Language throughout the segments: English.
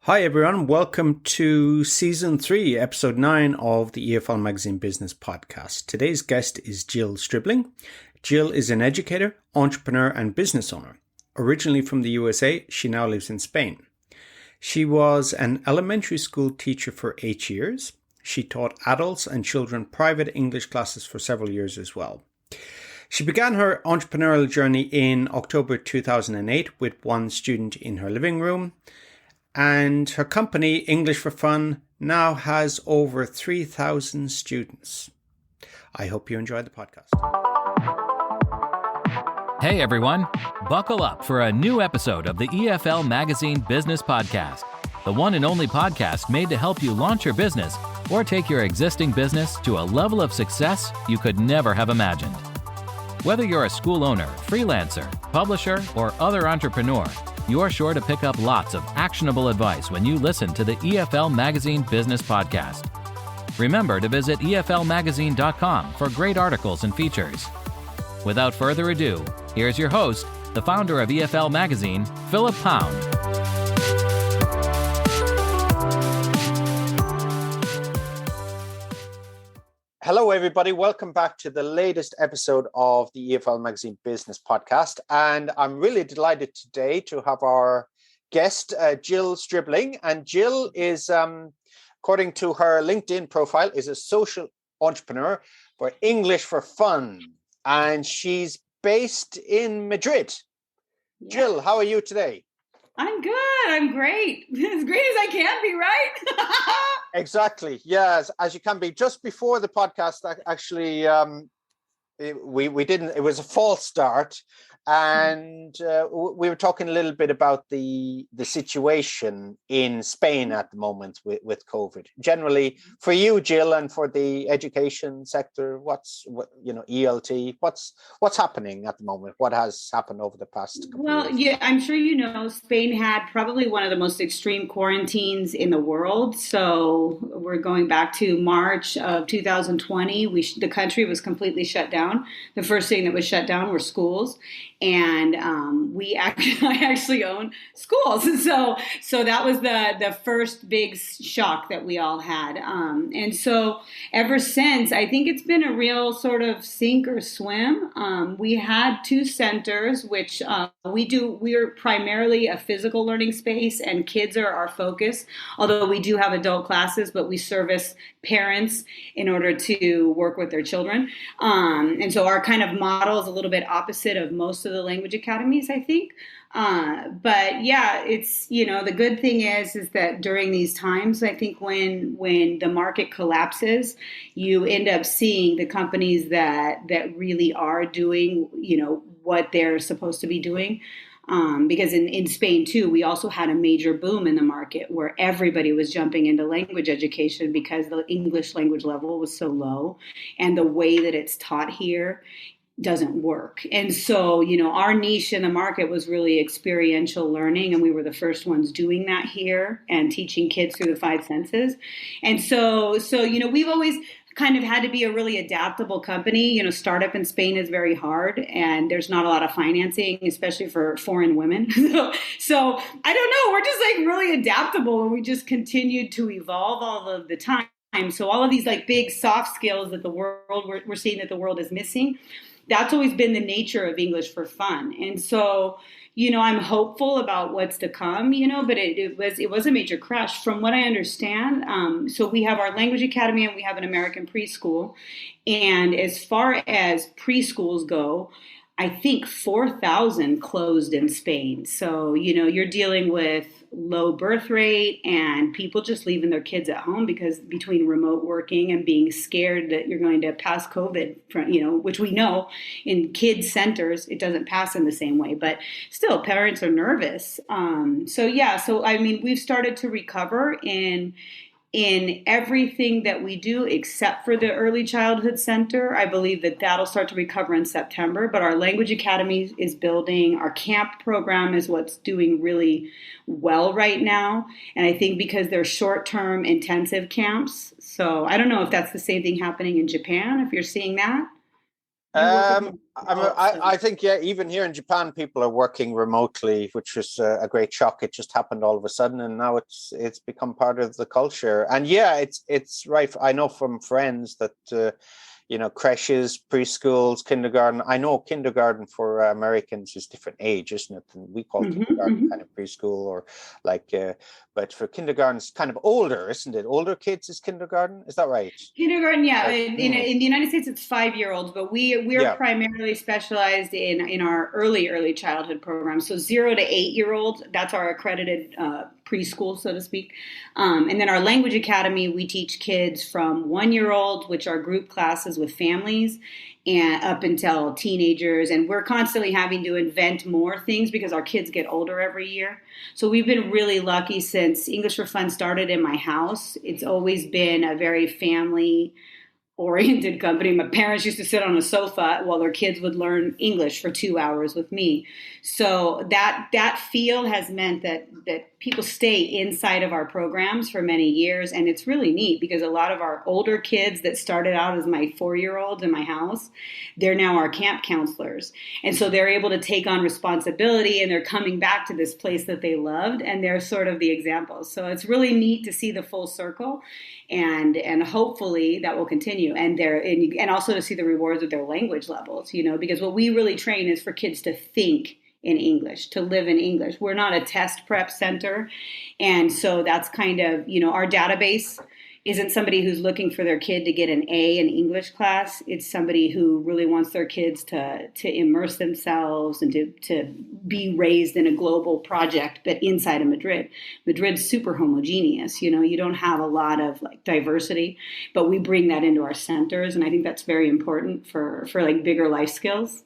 Hi everyone, welcome to Season 3, Episode 9 of the EFL Magazine Business Podcast. Today's guest is Jill Stribling. Jill is an educator, entrepreneur and business owner. Originally from the USA, she now lives in Spain. She was an elementary school teacher for 8 years. She taught adults and children private English classes for several years as well. She began her entrepreneurial journey in October 2008 with one student in her living room. And her company, English for Fun, now has over 3,000 students. I hope you enjoyed the podcast. Hey everyone, buckle up for a new episode of the EFL Magazine Business Podcast, the one and only podcast made to help you launch your business or take your existing business to a level of success you could never have imagined. Whether you're a school owner, freelancer, publisher, or other entrepreneur, you're sure to pick up lots of actionable advice when you listen to the EFL Magazine Business Podcast. Remember to visit eflmagazine.com for great articles and features. Without further ado, here's your host, the founder of EFL Magazine, Philip Pound. Hello, everybody. Welcome back to the latest episode of the EFL Magazine Business Podcast. And I'm really delighted today to have our guest, Jill Stribling. And Jill is, according to her LinkedIn profile, is a social entrepreneur for English for Fun. And she's based in Madrid. Yeah. Jill, how are you today? I'm good. I'm great. As great as I can be, right? Exactly. Yes, as you can be. Just before the podcast, actually, we didn't. It was a false start, and we were talking a little bit about the situation in Spain at the moment with COVID. Generally, for you, Jill, and for the education sector, ELT, what's happening at the moment? What has happened over the past couple of years? Yeah, I'm sure you know Spain had probably one of the most extreme quarantines in the world. So we're going back to March of 2020. The country was completely shut down. The first thing that was shut down were schools. And I actually own schools. So that was the first big shock that we all had. And so ever since, I think it's been a real sort of sink or swim. We had two centers, which we are primarily a physical learning space, and kids are our focus. Although we do have adult classes, but we service parents in order to work with their children. And so our kind of model is a little bit opposite of most of the language academies, I think. But yeah, it's, the good thing is that during these times, I think when the market collapses, you end up seeing the companies that really are doing, what they're supposed to be doing. Because in Spain, too, we also had a major boom in the market where everybody was jumping into language education because the English language level was so low and the way that it's taught here doesn't work. And so, our niche in the market was really experiential learning. And we were the first ones doing that here and teaching kids through the five senses. And so, we've always kind of had to be a really adaptable company. Startup in Spain is very hard and there's not a lot of financing, especially for foreign women. So I don't know, we're just like really adaptable and we just continued to evolve all of the time. So all of these like big soft skills that we're seeing that the world is missing, that's always been the nature of English for Fun. And so, I'm hopeful about what's to come, but it was a major crash from what I understand. So we have our language academy and we have an American preschool. And as far as preschools go, I think 4,000 closed in Spain. So, you're dealing with low birth rate and people just leaving their kids at home because between remote working and being scared that you're going to pass COVID, which we know in kids centers, it doesn't pass in the same way, but still parents are nervous. So we've started to recover in everything that we do except for the early childhood center. I believe that that'll start to recover in September, but our language academy is building. Our camp program is what's doing really well right now. And I think because they're short-term intensive camps. So I don't know if that's the same thing happening in Japan, if you're seeing that. You work with adults, so. I think, yeah, even here in Japan, people are working remotely, which was a great shock. It just happened all of a sudden, and now it's become part of the culture. And yeah, it's right. I know from friends that creches, preschools, kindergarten. I know kindergarten for Americans is different age, isn't it? And we call kindergarten kind of preschool, or like, but for kindergarten, it's kind of older, isn't it? Older kids is kindergarten. Is that right? Kindergarten, yeah. Like, In the United States, it's 5-year-olds, but we're yeah. primarily specialized in our early childhood program. So 0 to 8-year-olds, that's our accredited preschool, so to speak. And then our language academy, we teach kids from 1-year-olds, which are group classes with families, and up until teenagers. And we're constantly having to invent more things because our kids get older every year. So we've been really lucky since English for Fun started in my house. It's always been a very family oriented company. My parents used to sit on a sofa while their kids would learn English for 2 hours with me. So that feel has meant that people stay inside of our programs for many years. And it's really neat because a lot of our older kids that started out as my 4-year-olds in my house, they're now our camp counselors. And so they're able to take on responsibility, and they're coming back to this place that they loved, and they're sort of the examples. So it's really neat to see the full circle, and hopefully that will continue. And also to see the rewards of their language levels, because what we really train is for kids to think in English, to live in English. We're not a test prep center. And so that's kind of, our database isn't somebody who's looking for their kid to get an A in English class. It's somebody who really wants their kids to immerse themselves and to be raised in a global project, but inside of Madrid. Madrid's super homogeneous. You don't have a lot of like diversity, but we bring that into our centers. And I think that's very important for like bigger life skills.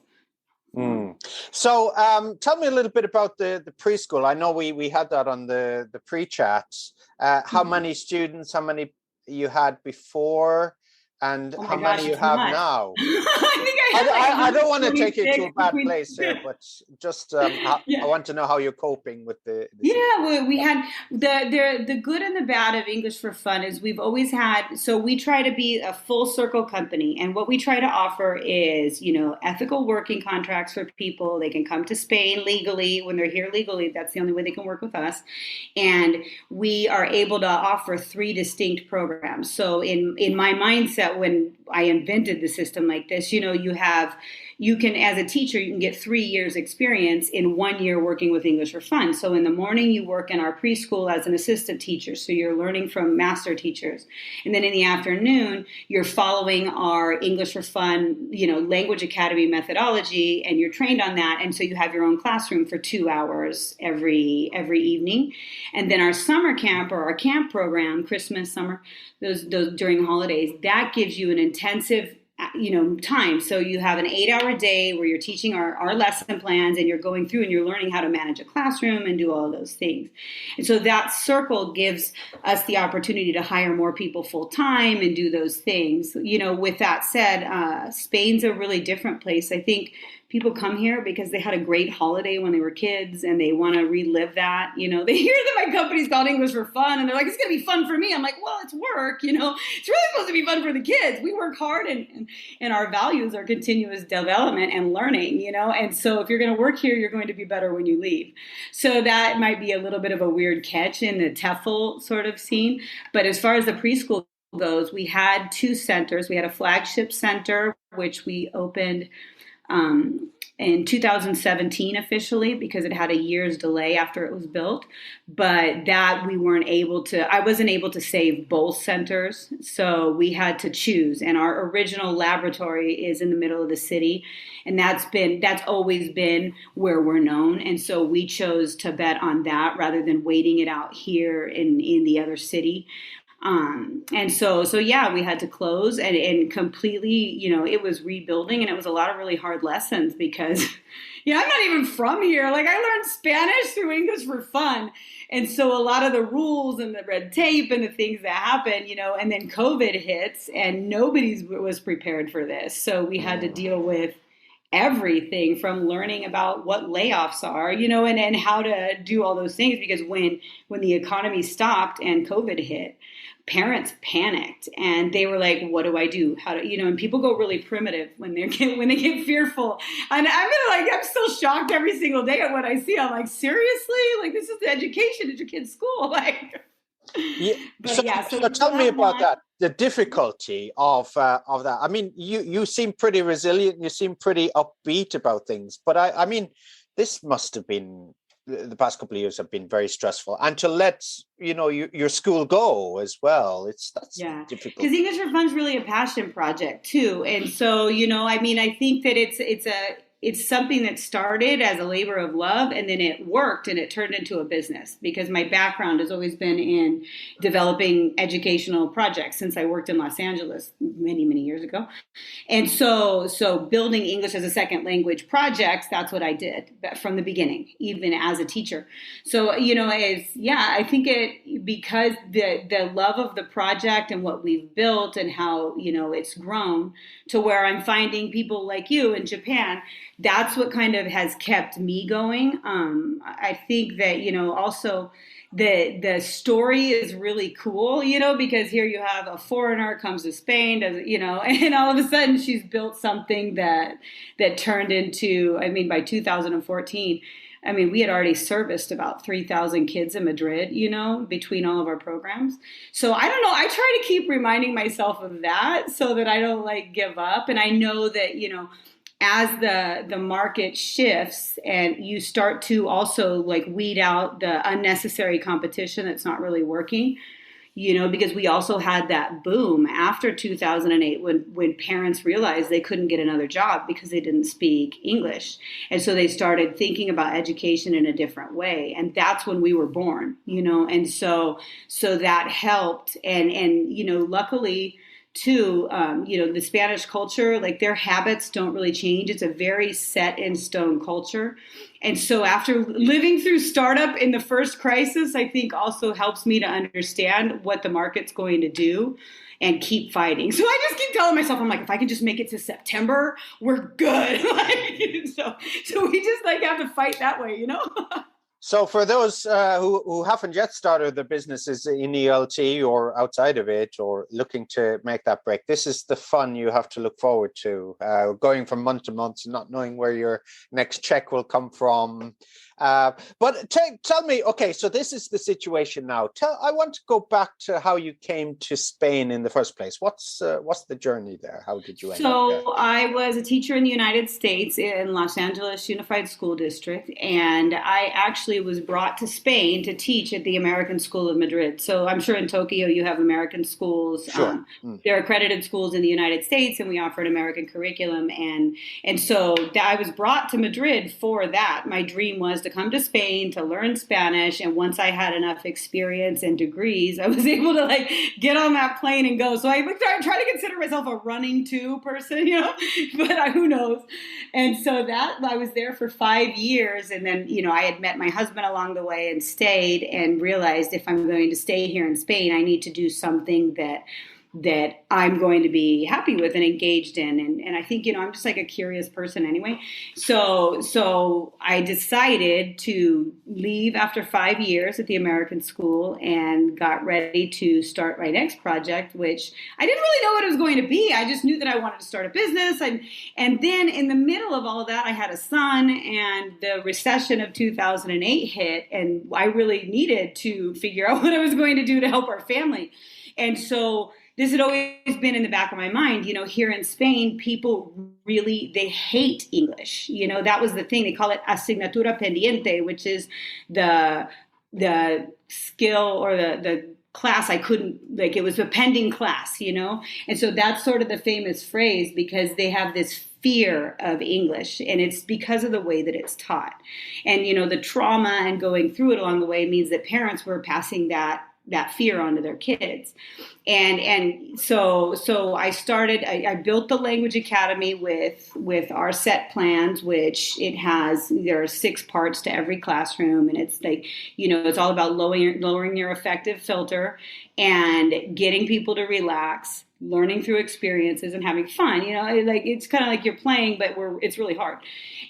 So tell me a little bit about the preschool. I know we had that on the pre-chats. How many students, how many you had before, and how many you have now? I don't want to take you to a bad place here, but just I want to know how you're coping with the well, we had the good and the bad of English for Fun is we've always had, so we try to be a full circle company, and what we try to offer is ethical working contracts for people. They can come to Spain legally. When they're here legally, that's the only way they can work with us, and we are able to offer 3 distinct programs. So in my mindset, when I invented the system like this, you can, as a teacher, you can get 3 years experience in 1 year working with English for Fun. So in the morning, you work in our preschool as an assistant teacher. So you're learning from master teachers. And then in the afternoon, you're following our English for Fun, language academy methodology, and you're trained on that. And so you have your own classroom for 2 hours every evening. And then our summer camp, or our camp program, Christmas, summer, those during holidays, that gives you an intensive time. So you have an 8-hour day where you're teaching our lesson plans, and you're going through and you're learning how to manage a classroom and do all those things. And so that circle gives us the opportunity to hire more people full time and do those things. With that said, Spain's a really different place. I think people come here because they had a great holiday when they were kids and they want to relive that. They hear that my company's called English for Fun and they're like, it's going to be fun for me. I'm like, well, it's work, it's really supposed to be fun for the kids. We work hard and our values are continuous development and learning, and so if you're going to work here, you're going to be better when you leave. So that might be a little bit of a weird catch in the TEFL sort of scene. But as far as the preschool goes, we had 2 centers. We had a flagship center, which we opened in 2017 officially, because it had a year's delay after it was built. But that I wasn't able to save both centers. So we had to choose. And our original laboratory is in the middle of the city. And that's always been where we're known. And so we chose to bet on that rather than waiting it out here in the other city. And so yeah, we had to close and completely, it was rebuilding, and it was a lot of really hard lessons because, I'm not even from here. Like, I learned Spanish through English for Fun. And so a lot of the rules and the red tape and the things that happen, and then COVID hits and nobody was prepared for this. So we had to deal with everything from learning about what layoffs are, and how to do all those things. Because when the economy stopped and COVID hit, parents panicked and they were like, what do I do? How do, and people go really primitive when they get fearful. And I'm still shocked every single day at what I see. I'm like, seriously? Like, this is the education at your kid's school. Like, Yeah. so Tell me about that. The difficulty of that. I mean, you seem pretty resilient. You seem pretty upbeat about things. But I mean, this must have been, the past couple of years have been very stressful. And to let your school go as well, that's difficult. Because English for Fun's really a passion project too. And so I think that it's something that started as a labor of love, and then it worked and it turned into a business, because my background has always been in developing educational projects since I worked in Los Angeles many, many years ago. And so building English as a second language projects, that's what I did from the beginning, even as a teacher. So, I think because the love of the project and what we've built and how, it's grown to where I'm finding people like you in Japan, that's what kind of has kept me going. I think that, also the story is really cool, because here you have a foreigner comes to Spain, and all of a sudden she's built something that turned into, by 2014, we had already serviced about 3,000 kids in Madrid, between all of our programs. So I don't know. I try to keep reminding myself of that so that I don't give up. And I know that, as the market shifts and you start to also weed out the unnecessary competition that's not really working, because we also had that boom after 2008 when parents realized they couldn't get another job because they didn't speak English. And so they started thinking about education in a different way. And that's when we were born, and so that helped. And luckily, too, the Spanish culture, their habits don't really change. It's a very set in stone culture. And so after living through startup in the first crisis, I think also helps me to understand what the market's going to do and keep fighting. So I just keep telling myself, I'm like, if I can just make it to September, we're good. So we just have to fight that way, So for those who haven't yet started their businesses in ELT or outside of it, or looking to make that break, this is the fun you have to look forward to, going from month to month, not knowing where your next check will come from. But tell me, okay, so this is the situation now. I want to go back to how you came to Spain in the first place. What's the journey there? How did you end up there? So I was a teacher in the United States in Los Angeles Unified School District, and I actually was brought to Spain to teach at the American School of Madrid. So I'm sure in Tokyo you have American schools. Sure. There are accredited schools in the United States, and we offer an American curriculum. And so I was brought to Madrid for that. My dream was to come to Spain to learn Spanish, and once I had enough experience and degrees, I was able to get on that plane and go. So I try to consider myself a running to person, but who knows? And so that I was there for 5 years, and then I had met my husband along the way and stayed, and realized if I'm going to stay here in Spain, I need to do something that I'm going to be happy with and engaged in. And I think, I'm just a curious person anyway. So I decided to leave after 5 years at the American school and got ready to start my next project, which I didn't really know what it was going to be. I just knew that I wanted to start a business. And then in the middle of all that, I had a son, and the recession of 2008 hit, and I really needed to figure out what I was going to do to help our family. And so this had always been in the back of my mind. Here in Spain, people they hate English. That was the thing. They call it asignatura pendiente, which is the skill or the class I couldn't, it was a pending class, And so that's sort of the famous phrase, because they have this fear of English, and it's because of the way that it's taught. And, the trauma and going through it along the way means that parents were passing that fear onto their kids. And so I built the language academy with our set plans, which there are 6 parts to every classroom. And it's it's all about lowering your affective filter and getting people to relax, learning through experiences and having fun. Like it's kind of like you're playing, but it's really hard.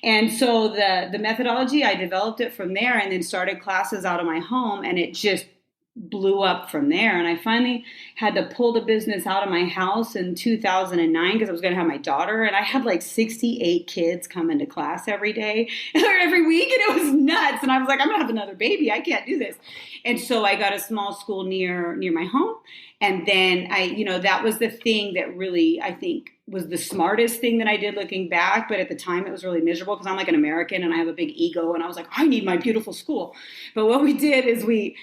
And so the methodology, I developed it from there, and then started classes out of my home, and it just blew up from there. And I finally had to pull the business out of my house in 2009 because I was going to have my daughter, and I had like 68 kids come into class every day or every week, and it was nuts. And I was like, I'm gonna have another baby, I can't do this. And so I got a small school near my home. And then that was the thing that really, I think, was the smartest thing that I did looking back. But at the time it was really miserable because I'm like an American and I have a big ego, and I was like, I need my beautiful school. But what we did is we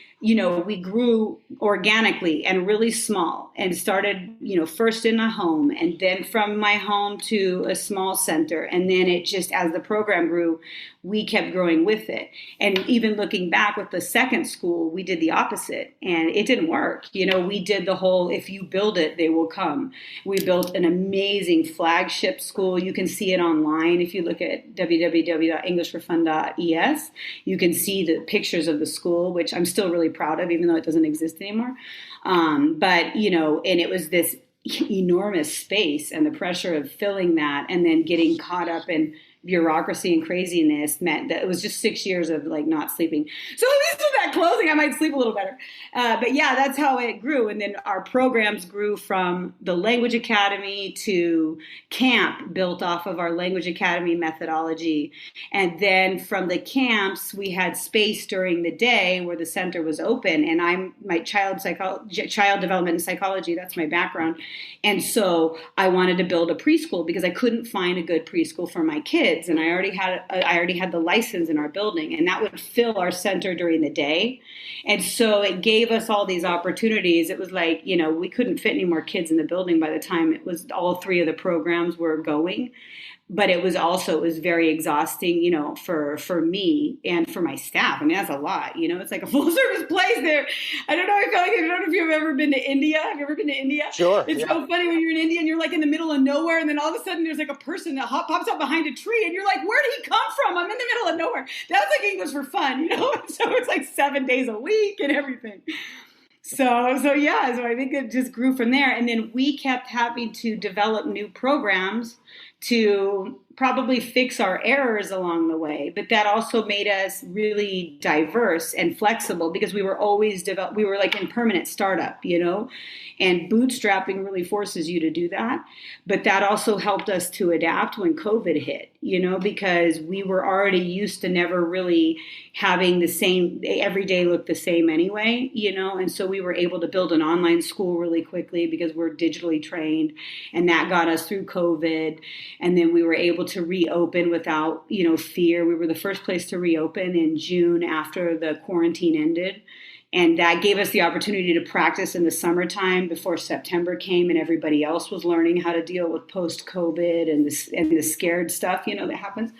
grew organically and really small, and started, first in a home, and then from my home to a small center. And then it just, as the program grew, we kept growing with it. And even looking back with the second school, we did the opposite, and it didn't work. We did the whole, if you build it, they will come. We built an amazing flagship school. You can see it online. If you look at www.englishforfun.es, you can see the pictures of the school, which I'm still really proud of, even though it doesn't exist anymore. But and it was this enormous space, and the pressure of filling that and then getting caught up in bureaucracy and craziness meant that it was just 6 years of like not sleeping. So at least with that closing, I might sleep a little better. But yeah, that's how it grew. And then our programs grew from the Language Academy to camp, built off of our Language Academy methodology. And then from the camps, we had space during the day where the center was open. And I'm my child development and psychology, that's my background. And so I wanted to build a preschool because I couldn't find a good preschool for my kids. And I already had the license in our building, and that would fill our center during the day. And so it gave us all these opportunities. It was like, we couldn't fit any more kids in the building by the time it was all three of the programs were going. But it was very exhausting, for me and for my staff. I mean, that's a lot, it's like a full service place there. I don't know if you've ever been to India. Have you ever been to India? Sure. It's so funny when you're in India and you're like in the middle of nowhere, and then all of a sudden there's like a person that pops up behind a tree, and you're like, where did he come from? I'm in the middle of nowhere. That's like English for fun, So it's like 7 days a week and everything. So I think it just grew from there. And then we kept having to develop new programs to probably fix our errors along the way. But that also made us really diverse and flexible because we were always we were like in permanent startup, and bootstrapping really forces you to do that. But that also helped us to adapt when COVID hit, because we were already used to never really having the same, every day look the same anyway, and so we were able to build an online school really quickly because we're digitally trained, and that got us through COVID. And then we were able to reopen without, fear. We were the first place to reopen in June after the quarantine ended. And that gave us the opportunity to practice in the summertime before September came and everybody else was learning how to deal with post-COVID and the scared stuff, that happens.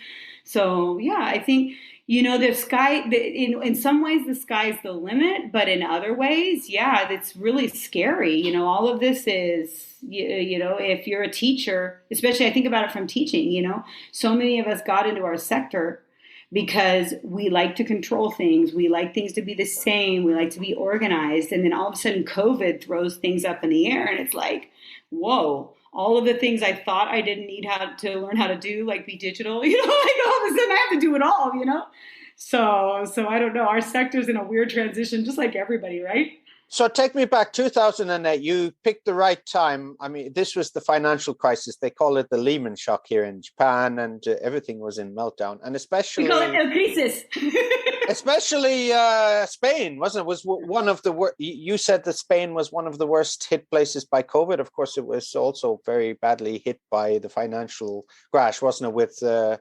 So, yeah, I think, the sky, in some ways, the sky's the limit. But in other ways, yeah, it's really scary. All of this is, if you're a teacher, especially I think about it from teaching, so many of us got into our sector because we like to control things. We like things to be the same. We like to be organized. And then all of a sudden COVID throws things up in the air, and it's like, whoa, all of the things I thought I didn't need to learn how to do, like be digital, like all of a sudden I have to do it all, So I don't know. Our sector's in a weird transition, just like everybody, right? So take me back, 2008, you picked the right time. I mean, this was the financial crisis. They call it the Lehman shock here in Japan, and everything was in meltdown. And especially... We call it a crisis. Especially Spain, wasn't it? Was one of the worst. You said that Spain was one of the worst hit places by COVID. Of course, it was also very badly hit by the financial crash, wasn't it? With the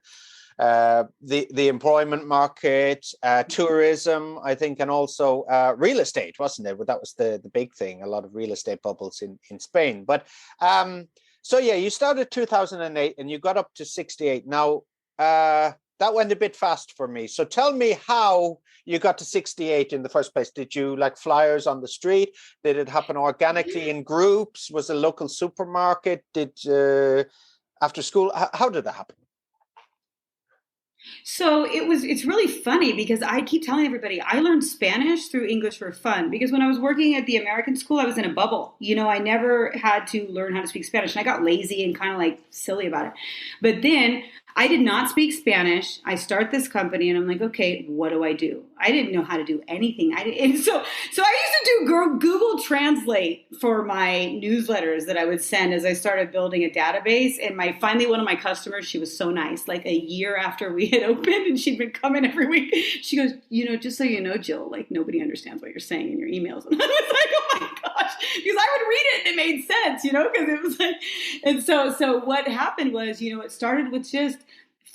employment market, tourism, I think, and also real estate, wasn't it? But that was the big thing. A lot of real estate bubbles in Spain. But so yeah, you started 2008 and you got up to 68. Now. That went a bit fast for me. So tell me how you got to 68 in the first place. Did you like flyers on the street? Did it happen organically in groups? Was it a local supermarket? Did after school? How did that happen? So it's really funny because I keep telling everybody I learned Spanish through English for fun because when I was working at the American school, I was in a bubble. I never had to learn how to speak Spanish and I got lazy and kind of like silly about it. But then I did not speak Spanish. I start this company and I'm like, okay, what do I do? I didn't know how to do anything. And so I used to do Google Translate for my newsletters that I would send as I started building a database. And finally one of my customers, she was so nice, like a year after we had opened and she'd been coming every week. She goes, just so you know, Jill, like nobody understands what you're saying in your emails. And I was like, oh my gosh, because I would read it and it made sense, because it was like, and so what happened was, it started with just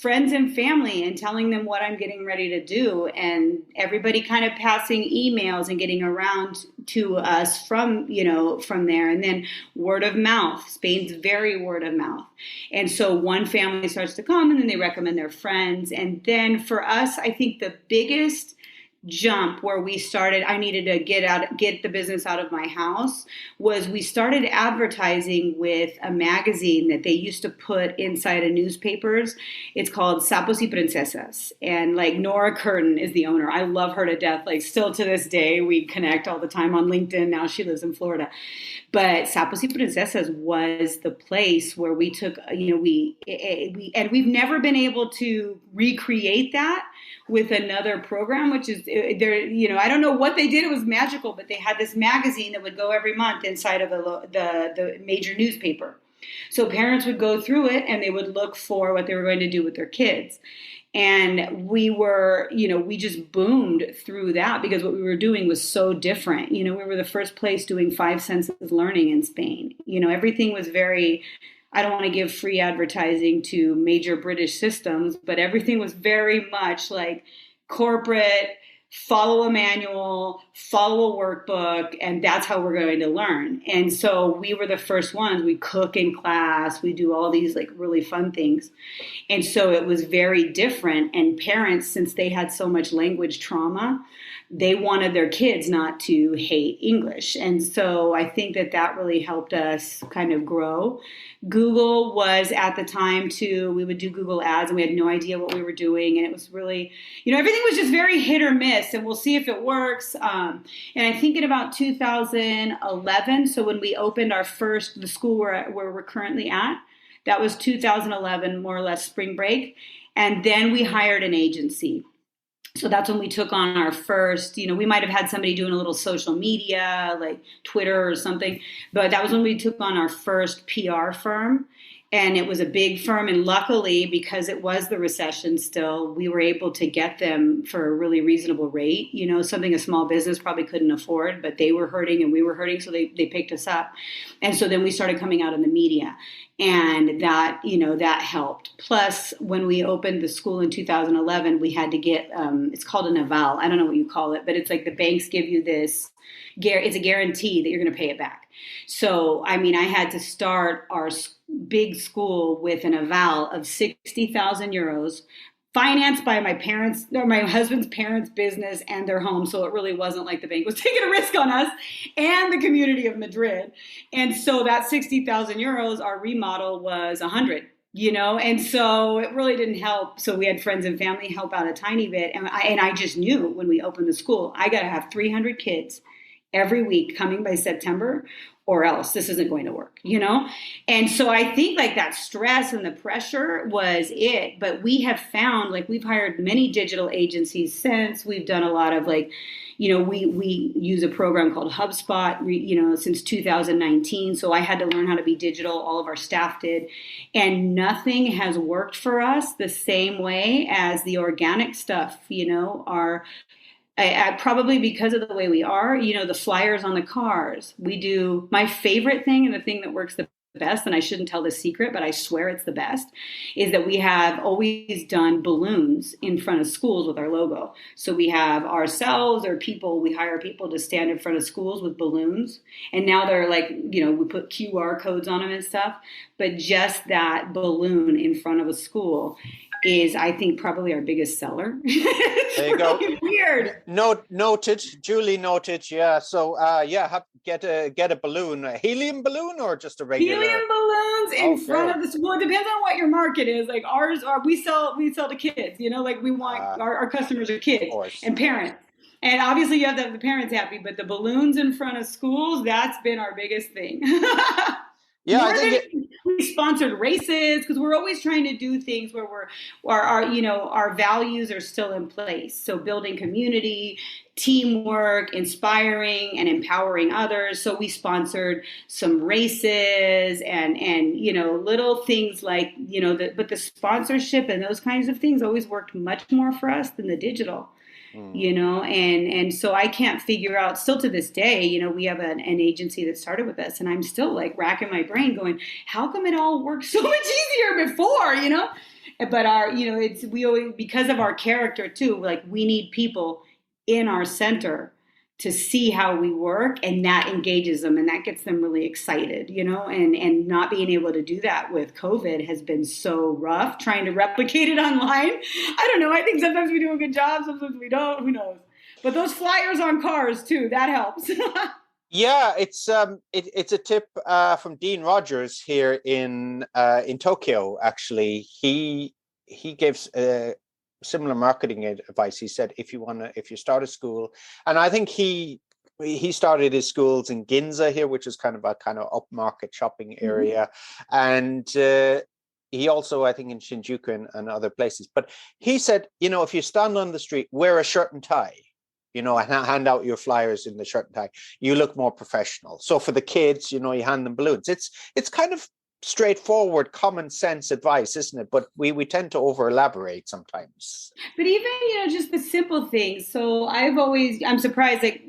friends and family and telling them what I'm getting ready to do, and everybody kind of passing emails and getting around to us from there, and then word of mouth. Spain's very word of mouth. And so one family starts to come and then they recommend their friends. And then for us, I think the biggest jump where we started, I needed to get the business out of my house, was we started advertising with a magazine that they used to put inside of newspapers. It's called Sapos y Princesas. And like Nora Curtin is the owner. I love her to death. Like still to this day, we connect all the time on LinkedIn. Now she lives in Florida. But Sapos y Princesas was the place where we took, and we've never been able to recreate that with another program, which is there. I don't know what they did. It was magical, but they had this magazine that would go every month inside of the major newspaper. So parents would go through it and they would look for what they were going to do with their kids. And we were, we just boomed through that because what we were doing was so different. We were the first place doing 5 senses of learning in Spain. Everything was very, I don't want to give free advertising to major British systems, but everything was very much like corporate, follow a manual, follow a workbook, and that's how we're going to learn. And so we were the first ones. We cook in class. We do all these like really fun things. And so it was very different. And parents, since they had so much language trauma, they wanted their kids not to hate English. And so I think that really helped us kind of grow. Google was at the time too, we would do Google ads and we had no idea what we were doing. And it was really, everything was just very hit or miss and we'll see if it works. And I think in about 2011, so when we opened the school where we're currently at, that was 2011, more or less spring break. And then we hired an agency. So that's when we took on our first, we might have had somebody doing a little social media, like Twitter or something, but that was when we took on our first PR firm. And it was a big firm. And luckily, because it was the recession still, we were able to get them for a really reasonable rate, something a small business probably couldn't afford, but they were hurting and we were hurting. So they picked us up. And so then we started coming out in the media. And that, that helped. Plus, when we opened the school in 2011, we had to get, it's called an aval. I don't know what you call it, but it's like the banks give you this, it's a guarantee that you're going to pay it back. So, I had to start our big school with an aval of 60,000 euros, financed by my parents or my husband's parents' business and their home. So it really wasn't like the bank was taking a risk on us and the community of Madrid. And so that 60,000 euros, our remodel was 100. And so it really didn't help. So we had friends and family help out a tiny bit. And I just knew when we opened the school, I got to have 300 kids every week coming by September, or else this isn't going to work, And so I think like that stress and the pressure was it. But we have found, like, we've hired many digital agencies since. We've done a lot of like, we use a program called HubSpot, since 2019. So I had to learn how to be digital. All of our staff did. And nothing has worked for us the same way as the organic stuff, I probably because of the way we are, the flyers on the cars. We do my favorite thing, and the thing that works the best, and I shouldn't tell this secret, but I swear it's the best, is that we have always done balloons in front of schools with our logo. So we have ourselves or we hire people to stand in front of schools with balloons. And now they're like, we put QR codes on them and stuff, but just that balloon in front of a school is, I think, probably our biggest seller. There you go. Weird. Noted, duly noted. Yeah. So, get a balloon, a helium balloon, or just a regular Helium balloons in front Okay. of the school. It depends on what your market is. Like ours are, we sell to kids. Like we want our customers are Of kids course. and parents. And obviously you have to have the parents happy, but the balloons in front of schools, that's been our biggest thing. Yeah, I More think than it. we sponsored races, because we're always trying to do things where our values are still in place. So building community, teamwork, inspiring and empowering others. So we sponsored some races and little things like but the sponsorship and those kinds of things always worked much more for us than the digital. And so I can't figure out, still to this day, we have an agency that started with us, and I'm still like racking my brain going, how come it all worked so much easier before, but we always, because of our character too, like we need people in our center to see how we work, and that engages them and that gets them really excited, and not being able to do that with COVID has been so rough, trying to replicate it online. I don't know. I think sometimes we do a good job, sometimes we don't, who knows? But those flyers on cars too, that helps. Yeah, it's a tip from Dean Rogers here in Tokyo. Actually, he gives similar marketing advice. He said if you start a school, and I think he started his schools in Ginza here, which is kind of upmarket shopping area, and he also, I think, in Shinjuku and other places. But he said, if you stand on the street, wear a shirt and tie, and hand out your flyers in the shirt and tie, you look more professional. So for the kids, you hand them balloons. It's kind of straightforward, common sense advice, isn't it? But we tend to over elaborate sometimes. But even, just the simple things. So I'm surprised, like,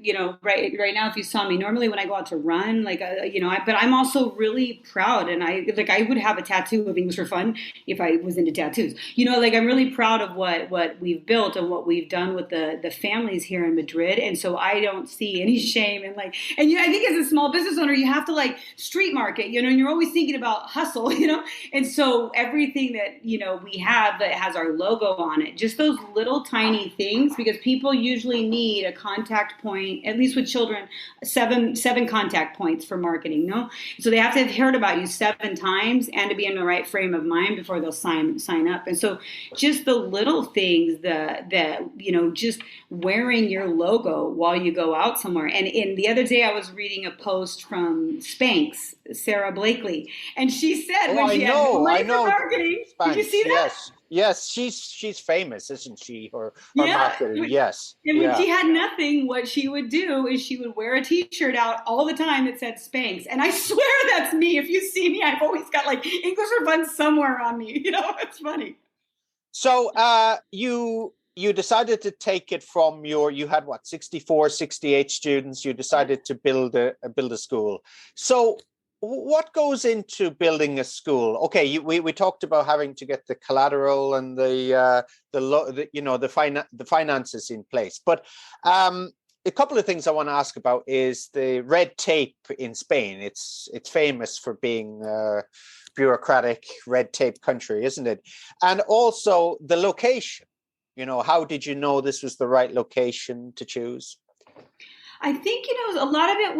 right now, if you saw me, normally when I go out to run, like, but I'm also really proud. And I would have a tattoo of English for Fun if I was into tattoos, like I'm really proud of what we've built and what we've done with the families here in Madrid. And so I don't see any shame in I think as a small business owner, you have to street market, and you're always thinking about hustle, and so everything that, we have that has our logo on it, just those little tiny things, because people usually need a contact point, at least with children, seven contact points for marketing, no? So they have to have heard about you 7 times and to be in the right frame of mind before they'll sign up. And so just the little things that just wearing your logo while you go out somewhere. And the other day I was reading a post from Spanx, Sarah Blakely, and she said when she had money for marketing, Spanx, did you see that? Yes, she's famous, isn't she? Her Yeah. marketing, yes. And when she had nothing, what she would do is she would wear a T-shirt out all the time that said Spanx. And I swear that's me. If you see me, I've always got English for Fun somewhere on me. It's funny. So you decided to take it from you had 64, 68 students. You decided to build a school. So what goes into building a school? Okay, we talked about having to get the collateral and the finances in place, but a couple of things I want to ask about is the red tape in Spain. It's famous for being a bureaucratic red tape country, isn't it? And also the location. How did you know this was the right location to choose? I think, a lot of it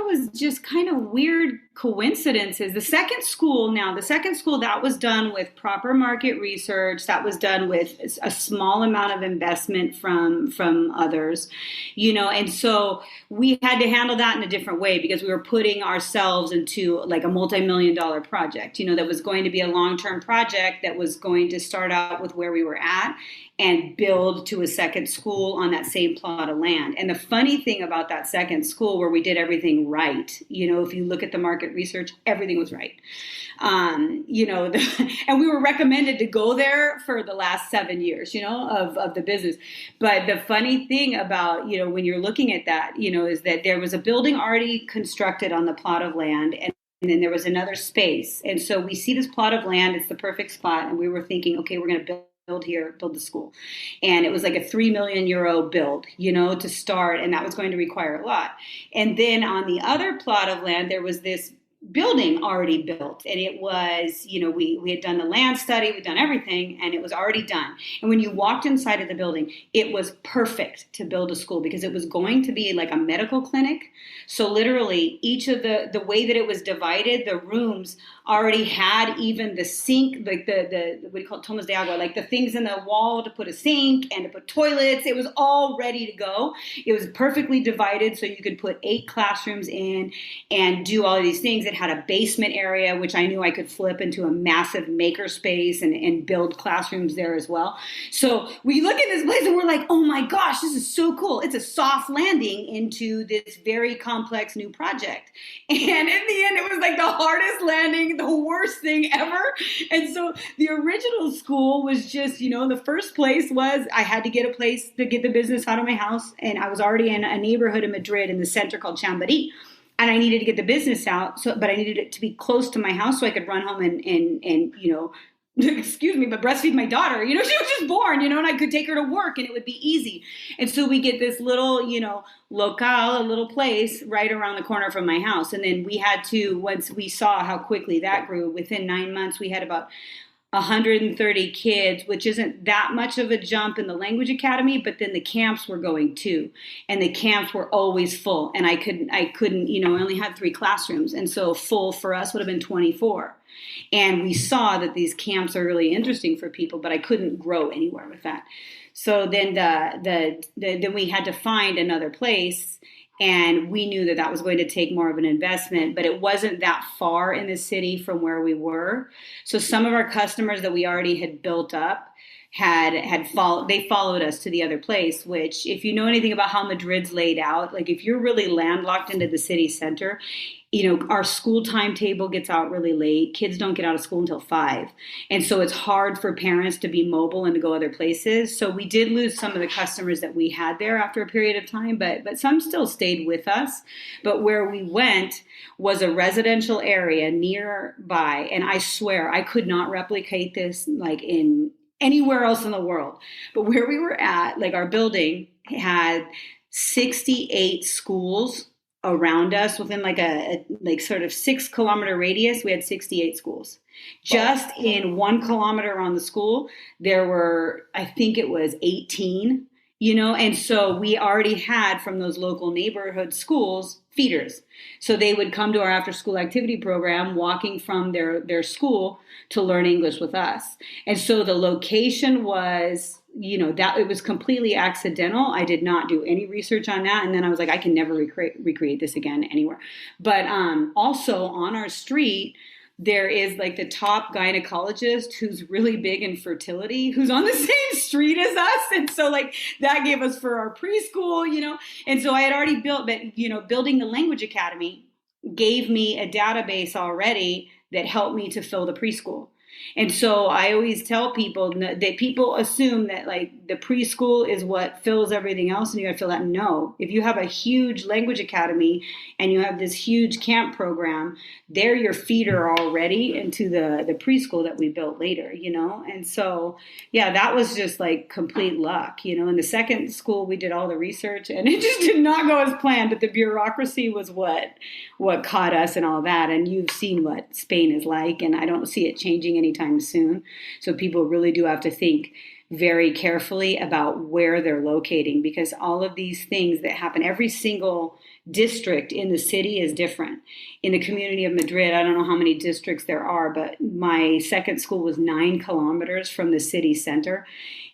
was just kind of weird coincidences. The second school that was done with proper market research, that was done with a small amount of investment from others, and so we had to handle that in a different way because we were putting ourselves into a multi-million-dollar project, that was going to be a long-term project that was going to start out with where we were at and build to a second school on that same plot of land. And the funny thing about that second school, where we did everything right, if you look at the market research, everything was right. And we were recommended to go there for the last 7 years, of the business. But the funny thing about, when you're looking at that, is that there was a building already constructed on the plot of land, and then there was another space. And so we see this plot of land, it's the perfect spot. And we were thinking, okay, we're going to build the school. And it was like a €3 million build, to start. And that was going to require a lot. And then on the other plot of land, there was this building already built, and it was, we had done the land study, we'd done everything, and it was already done. And when you walked inside of the building, it was perfect to build a school because it was going to be like a medical clinic. So literally each of the way that it was divided, the rooms already had even the sink, like the what do you call it, tomas de agua, like the things in the wall to put a sink and to put toilets. It was all ready to go. It was perfectly divided so you could put 8 classrooms in and do all of these things. It had a basement area, which I knew I could flip into a massive maker space and build classrooms there as well. So we look at this place and we're like, oh my gosh, this is so cool. It's a soft landing into this very complex new project. And in the end, it was like the hardest landing, the worst thing ever. And so the original school was just, the first place was I had to get a place to get the business out of my house. And I was already in a neighborhood in Madrid in the center called Chamberí. And I needed to get the business out, but I needed it to be close to my house so I could run home and excuse me, but breastfeed my daughter. She was just born, and I could take her to work and it would be easy. And so we get this little, locale, a little place right around the corner from my house. And then we had to, once we saw how quickly that grew, within 9 months, we had about 130 kids, which isn't that much of a jump in the language academy, but then the camps were going too. And the camps were always full. And I couldn't, I only had 3 classrooms. And so full for us would have been 24. And we saw that these camps are really interesting for people, but I couldn't grow anywhere with that. So then then we had to find another place. And we knew that that was going to take more of an investment, but it wasn't that far in the city from where we were. So some of our customers that we already had built up they followed us to the other place, which if you know anything about how Madrid's laid out, like if you're really landlocked into the city center, our school timetable gets out really late. Kids don't get out of school until 5. And so it's hard for parents to be mobile and to go other places. So we did lose some of the customers that we had there after a period of time, but some still stayed with us. But where we went was a residential area nearby. And I swear I could not replicate this like in anywhere else in the world. But where we were at, like our building had 68 schools around us within like a sort of 6-kilometer radius. We had 68 schools. Just in 1 kilometer around the school, there were, I think it was 18, and so we already had from those local neighborhood schools feeders. So they would come to our after school activity program, walking from their school to learn English with us. And so the location was, that it was completely accidental. I did not do any research on that. And then I was like, I can never recreate this again anywhere. But also on our street, there is like the top gynecologist who's really big in fertility, who's on the same street as us. And so like that gave us for our preschool, and so I had already built, but building the language academy gave me a database already that helped me to fill the preschool. And so I always tell people that people assume that like the preschool is what fills everything else, and you got to fill that. No, if you have a huge language academy and you have this huge camp program, they're your feeder already into the preschool that we built later, And so, yeah, that was just like complete luck, In the second school, we did all the research and it just did not go as planned, but the bureaucracy was what caught us and all that. And you've seen what Spain is like, and I don't see it changing anytime soon. So people really do have to think very carefully about where they're locating, because all of these things that happen, every single district in the city is different. In the community of Madrid, I don't know how many districts there are, but my second school was 9 kilometers from the city center,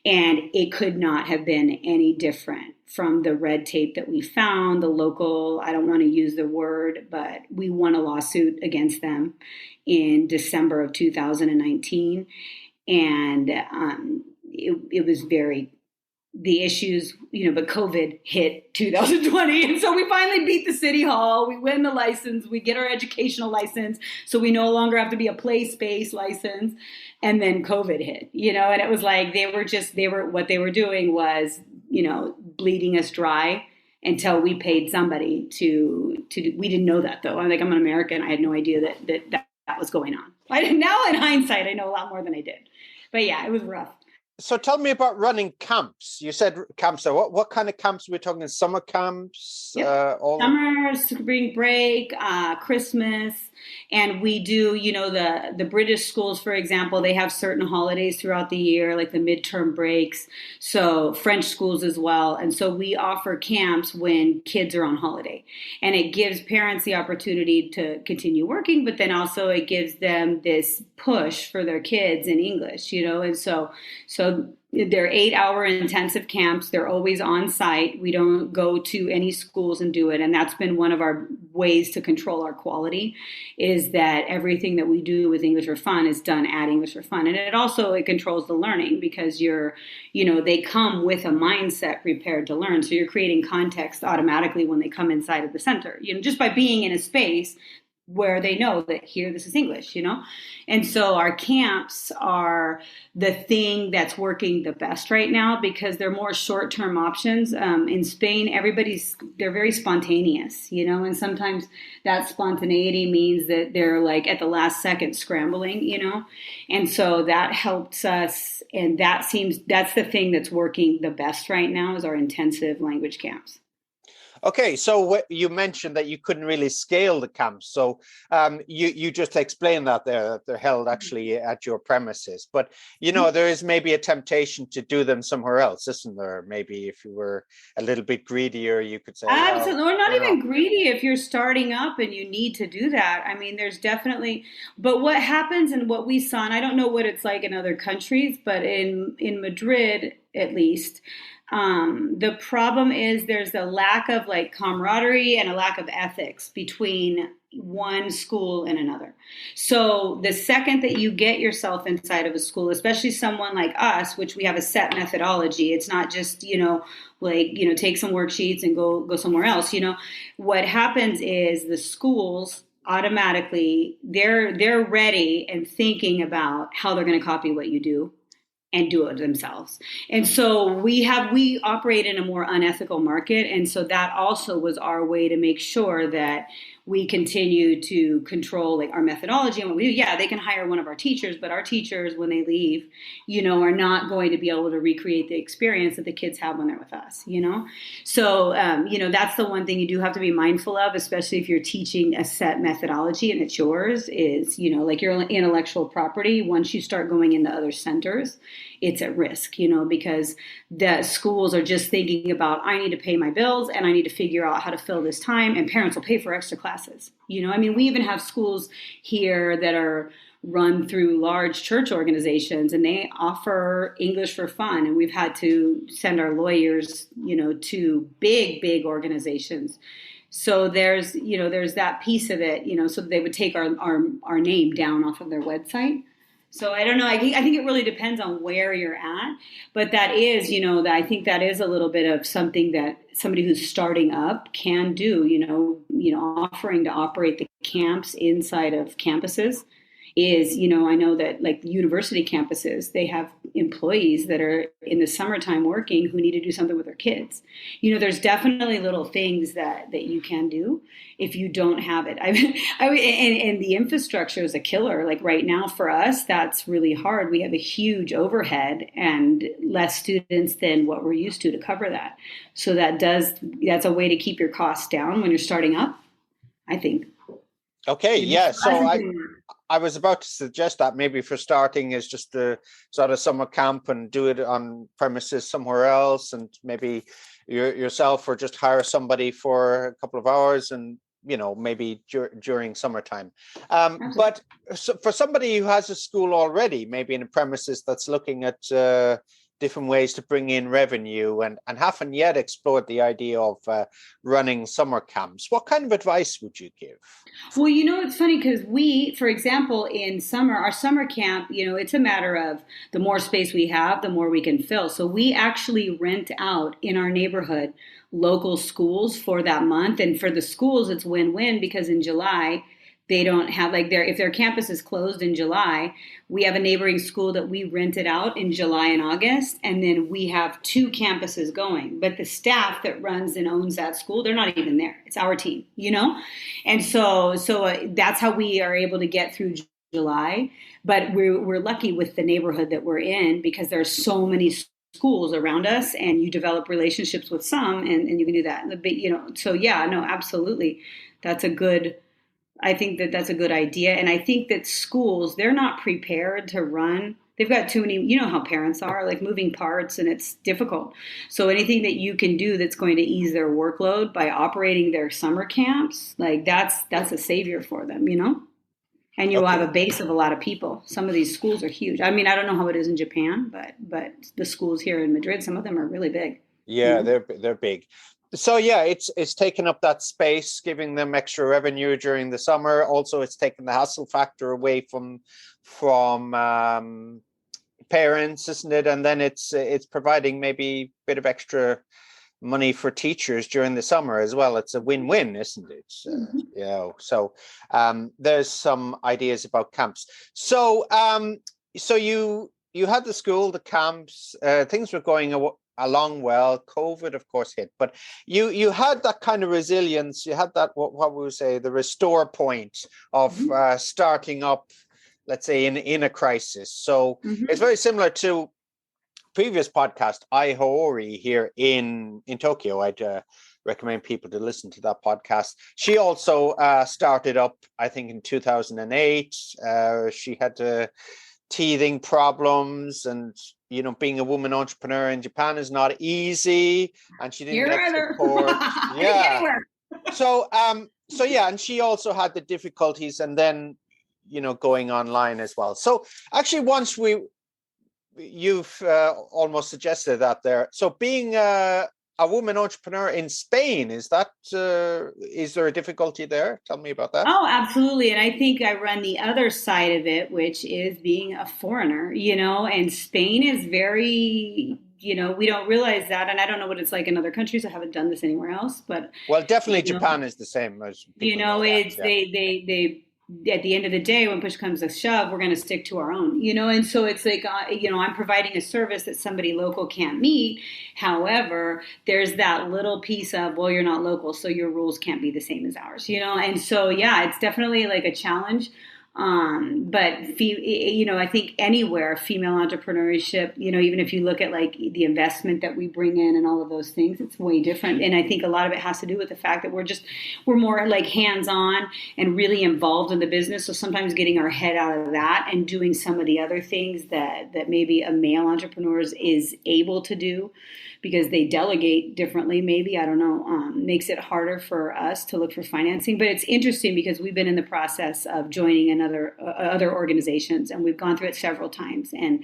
and it could not have been any different from the red tape that we found. The local, I don't want to use the word, but we won a lawsuit against them in December of 2019. And it was the issues, but COVID hit 2020. And so we finally beat the city hall. We win the license. We get our educational license. So we no longer have to be a play space license. And then COVID hit, and it was like, what they were doing was, bleeding us dry until we paid somebody to do. We didn't know that though. I'm an American. I had no idea that was going on. Now in hindsight, I know a lot more than I did. But yeah, it was rough. So tell me about running camps. You said camps. So what kind of camps are we talking? Summer camps? Yep. All. Summer, spring break, Christmas, and we do, the British schools, for example, they have certain holidays throughout the year, like the midterm breaks. So French schools as well, and so we offer camps when kids are on holiday, and it gives parents the opportunity to continue working, but then also it gives them this push for their kids in English, and so they're 8-hour intensive camps. They're always on site. We don't go to any schools and do it. And that's been one of our ways to control our quality, is that everything that we do with English for Fun is done at English for Fun. And it controls the learning, because they come with a mindset prepared to learn. So you're creating context automatically when they come inside of the center, just by being in a space where they know that here, this is English, And so our camps are the thing that's working the best right now, because they're more short-term options. In Spain, they're very spontaneous, and sometimes that spontaneity means that they're like at the last second scrambling, and so that helps us. And that's the thing that's working the best right now, is our intensive language camps. Okay, so you mentioned that you couldn't really scale the camps. So you just explained that they're held actually at your premises. But, there is maybe a temptation to do them somewhere else, isn't there? Maybe if you were a little bit greedier, you could say. Absolutely. Or not even greedy if you're starting up and you need to do that. I mean, there's definitely, but what happens and what we saw, and I don't know what it's like in other countries, but in Madrid, at least, the problem is there's a lack of like camaraderie and a lack of ethics between one school and another. So the second that you get yourself inside of a school, especially someone like us, which we have a set methodology, it's not just, take some worksheets and go somewhere else. What happens is the schools automatically, they're ready and thinking about how they're going to copy what you do and do it themselves. And so we operate in a more unethical market. And so that also was our way to make sure that we continue to control like our methodology and what we do. Yeah, they can hire one of our teachers, but our teachers, when they leave, are not going to be able to recreate the experience that the kids have when they're with us, So, that's the one thing you do have to be mindful of, especially if you're teaching a set methodology and it's yours, is, like your intellectual property. Once you start going into other centers, it's at risk, because the schools are just thinking about, I need to pay my bills and I need to figure out how to fill this time, and parents will pay for extra classes. We even have schools here that are run through large church organizations, and they offer English for Fun. And we've had to send our lawyers, to big organizations. So there's that piece of it, so they would take our name down off of their website. So I don't know. I think it really depends on where you're at, but that is, I think that is a little bit of something that somebody who's starting up can do. Offering to operate the camps inside of campuses is, I know that like the university campuses, they have employees that are in the summertime working who need to do something with their kids. There's definitely little things that you can do if you don't have it. And the infrastructure is a killer. Like right now for us, that's really hard. We have a huge overhead and less students than what we're used to cover that. So that's a way to keep your costs down when you're starting up, I think. Okay, yeah. So I was about to suggest that maybe for starting is just the sort of summer camp and do it on premises somewhere else, and maybe yourself, or just hire somebody for a couple of hours and, maybe during summertime. But for somebody who has a school already, maybe in a premises that's looking at different ways to bring in revenue and haven't yet explored the idea of running summer camps, what kind of advice would you give? Well, it's funny because we, for example, in summer, our summer camp, it's a matter of the more space we have, the more we can fill. So we actually rent out in our neighborhood local schools for that month. And for the schools, it's win-win, because in July, they don't have if their campus is closed in July, we have a neighboring school that we rented out in July and August. And then we have 2 campuses going, but the staff that runs and owns that school, they're not even there. It's our team, And so that's how we are able to get through July. But we're lucky with the neighborhood that we're in because there's so many schools around us, and you develop relationships with some, and you can do that. So yeah, no, absolutely, that's a good. I think that that's a good idea. And I think that schools, they're not prepared to run. They've got too many, you know how parents are, like moving parts, and it's difficult. So anything that you can do that's going to ease their workload by operating their summer camps, like that's a savior for them, And you'll have a base of a lot of people. Some of these schools are huge. I mean, I don't know how it is in Japan, but the schools here in Madrid, some of them are really big. Yeah, they're big. So yeah, it's taken up that space, giving them extra revenue during the summer. Also, it's taken the hassle factor away from parents, isn't it? And then it's providing maybe a bit of extra money for teachers during the summer as well. It's a win-win, isn't it? So there's some ideas about camps. So you had the school, the camps, things were going along well. COVID, of course, hit, but you had that kind of resilience. You had that what we would say the restore point of starting up, let's say in a crisis. So it's very similar to previous podcast, Ihori here in Tokyo. I'd recommend people to listen to that podcast. She also started up, I think, in 2008. She had teething problems, and being a woman entrepreneur in Japan is not easy, and she didn't get support. Yeah. So yeah, and she also had the difficulties, and then going online as well. So actually, once you've almost suggested that there. So being a woman entrepreneur in Spain, is there a difficulty there? Tell me about that. Oh, absolutely. And I think I run the other side of it, which is being a foreigner, and Spain is very, we don't realize that. And I don't know what it's like in other countries. I haven't done this anywhere else, but. Well, definitely Japan is the same. As they at the end of the day, when push comes to shove, we're going to stick to our own, and so it's like, I'm providing a service that somebody local can't meet. However, there's that little piece of, well, you're not local, so your rules can't be the same as ours, and so, yeah, it's definitely like a challenge. But I think anywhere female entrepreneurship, even if you look at like the investment that we bring in and all of those things, it's way different. And I think a lot of it has to do with the fact that we're more like hands-on and really involved in the business. So sometimes getting our head out of that and doing some of the other things that maybe a male entrepreneur is able to do, because they delegate differently, maybe, I don't know, makes it harder for us to look for financing. But it's interesting because we've been in the process of joining other organizations, and we've gone through it several times. And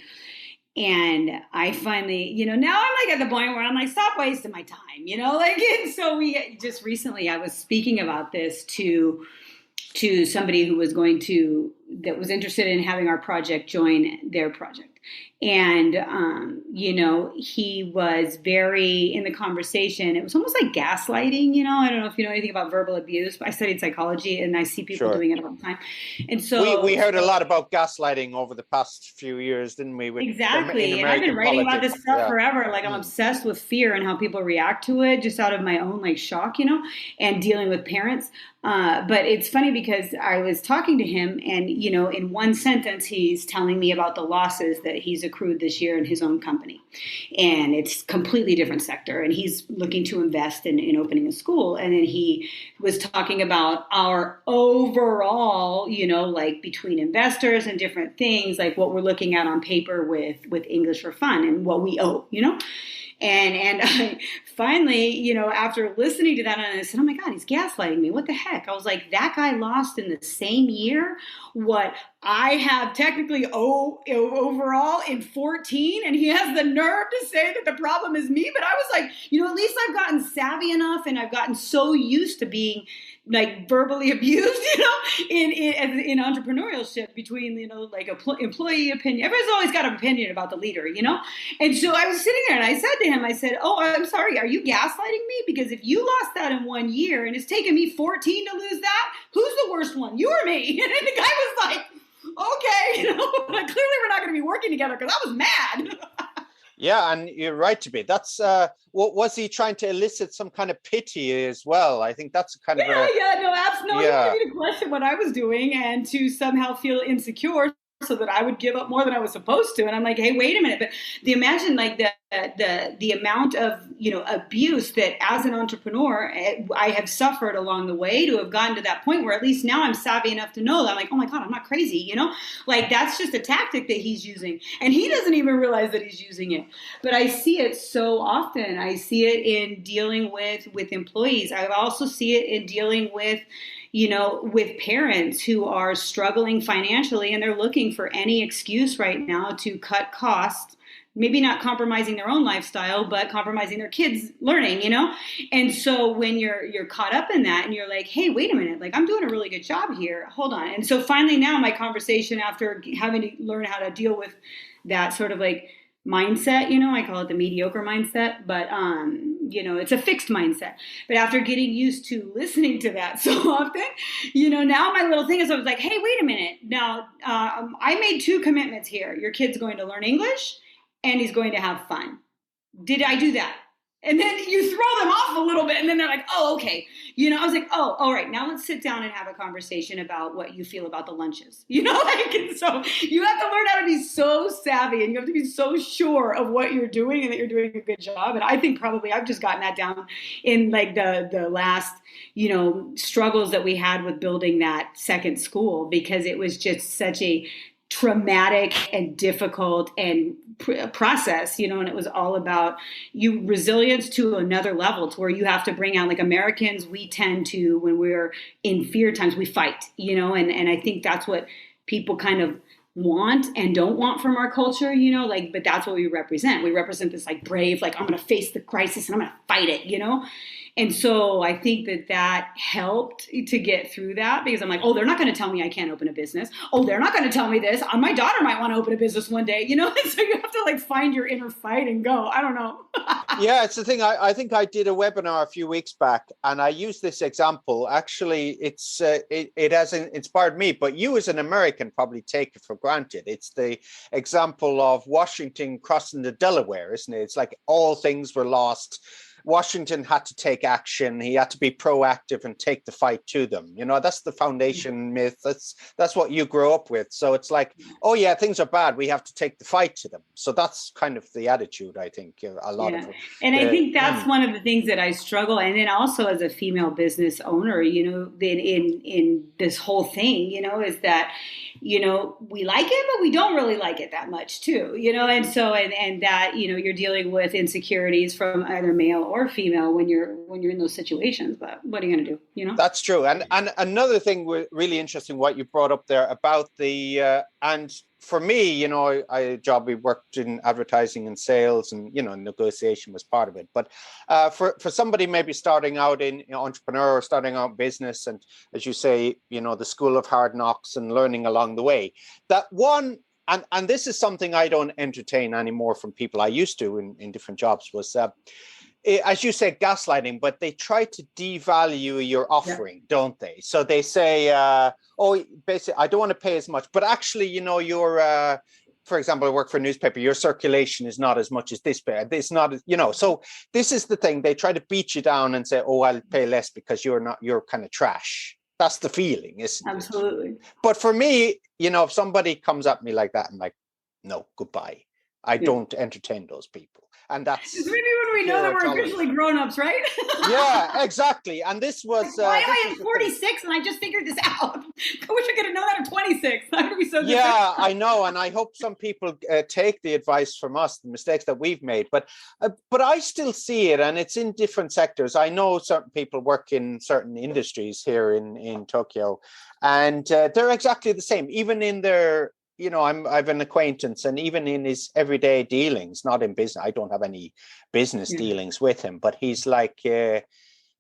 I finally, now I'm like at the point where I'm like, stop wasting my time, and so we just recently, I was speaking about this to somebody who that was interested in having our project join their project. And, he was very, in the conversation, it was almost like gaslighting, I don't know if you know anything about verbal abuse, but I studied psychology and I see people doing it all the time. And so we heard a lot about gaslighting over the past few years, didn't we? Exactly. And I've been writing about this stuff forever. Like I'm obsessed with fear and how people react to it just out of my own like shock, and dealing with parents. But it's funny because I was talking to him and, in one sentence, he's telling me about the losses that he's accrued this year in his own company. And it's completely different sector. And he's looking to invest in opening a school. And then he was talking about our overall, like between investors and different things, like what we're looking at on paper with English for Fun and what we owe, And I finally, after listening to that, and I said, oh my God, he's gaslighting me. What the heck? I was like, that guy lost in the same year what I have technically overall in 14, and he has the nerve to say that the problem is me. But I was like, at least I've gotten savvy enough, and I've gotten so used to being like verbally abused, in entrepreneurship between, like employee opinion. Everyone's always got an opinion about the leader, And so I was sitting there and I said to him, I said, oh, I'm sorry, are you gaslighting me? Because if you lost that in 1 year and it's taken me 14 to lose that, who's the worst one? You or me? And the guy was like, okay, but clearly we're not going to be working together because I was mad. Yeah, and you're right to be. That's what was he trying to elicit some kind of pity as well? I think that's kind of no, wanted me to question what I was doing and to somehow feel insecure so that I would give up more than I was supposed to. And I'm like, hey, wait a minute. But imagine like the amount of, abuse that as an entrepreneur, I have suffered along the way to have gotten to that point where at least now I'm savvy enough to know that I'm like, oh my God, I'm not crazy. Like that's just a tactic that he's using. And he doesn't even realize that he's using it. But I see it so often. I see it in dealing with employees. I also see it in dealing with with parents who are struggling financially and they're looking for any excuse right now to cut costs, maybe not compromising their own lifestyle, but compromising their kids' learning, And so when you're caught up in that and you're like, hey, wait a minute, like I'm doing a really good job here. Hold on. And so finally now my conversation after having to learn how to deal with that sort of like mindset, I call it the mediocre mindset, but it's a fixed mindset. But after getting used to listening to that so often, now my little thing is I was like, hey, wait a minute. Now, I made 2 commitments here. Your kid's going to learn English and he's going to have fun. Did I do that? And then you throw them off a little bit and then they're like, oh, okay. I was like, oh, all right, now let's sit down and have a conversation about what you feel about the lunches. And so you have to learn how to be so savvy and you have to be so sure of what you're doing and that you're doing a good job. And I think probably I've just gotten that down in like the last, struggles that we had with building that second school because it was just such a traumatic and difficult and process, and it was all about resilience to another level to where you have to bring out like Americans, we tend to, when we're in fear times, we fight, and I think that's what people kind of want and don't want from our culture, but that's what we represent. We represent this like brave, like I'm going to face the crisis and I'm going to fight it, And so I think that helped to get through that because I'm like, oh, they're not going to tell me I can't open a business. Oh, they're not going to tell me this. My daughter might want to open a business one day, And so you have to like find your inner fight and go. I don't know. Yeah, it's the thing. I think I did a webinar a few weeks back and I used this example. Actually, it has inspired me, but you as an American probably take it for granted. It's the example of Washington crossing the Delaware, isn't it? It's like all things were lost. Washington had to take action. He had to be proactive and take the fight to them. That's the foundation myth. That's what you grow up with. So it's like, oh yeah, things are bad. We have to take the fight to them. So that's kind of the attitude, I think, a lot of it. And I think that's one of the things that I struggle. And then also as a female business owner, in this whole thing, is that, we like it, but we don't really like it that much too, and so, and that, you're dealing with insecurities from either male or female when you're in those situations, but what are you going to do, That's true. And another thing really interesting, what you brought up there about the, and for me, I we worked in advertising and sales and, negotiation was part of it. But for somebody maybe starting out in entrepreneur or starting out business and as you say, the school of hard knocks and learning along the way, that one, and this is something I don't entertain anymore from people I used to in different jobs was, as you said, gaslighting, but they try to devalue your offering, don't they? So they say, oh, basically, I don't want to pay as much, but actually, your, for example, I work for a newspaper, your circulation is not as much as this, it's not, so this is the thing. They try to beat you down and say, oh, I'll pay less because you're kind of trash. That's the feeling, isn't it? Absolutely. But for me, if somebody comes at me like that, I'm like, no, goodbye. I don't entertain those people. And that's maybe when we know that we're officially grown-ups, right? Yeah, exactly. And this was why am I at 46 and I just figured this out? I wish I could have known that at 26. That would be so different. Yeah, I know, and I hope some people take the advice from us, the mistakes that we've made. But I still see it, and it's in different sectors. I know certain people work in certain industries here in Tokyo, and they're exactly the same, even in their. I've an acquaintance, and even in his everyday dealings, not in business, I don't have any business dealings with him, but he's like, he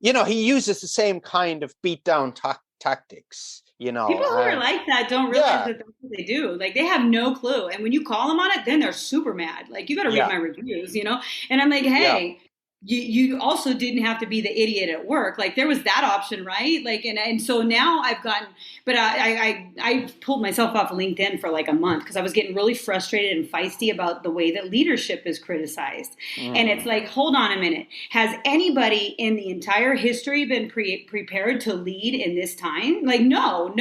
uses the same kind of beat down tactics, People who are like that don't realize that that's what they do. Like they have no clue. And when you call them on it, then they're super mad. Like you got to read my reviews, And I'm like, hey, you also didn't have to be the idiot at work. Like there was that option, right? Like, and so now I've gotten, but I pulled myself off LinkedIn for like a month because I was getting really frustrated and feisty about the way that leadership is criticized. And it's like, hold on a minute. Has anybody in the entire history been prepared to lead in this time? Like, no,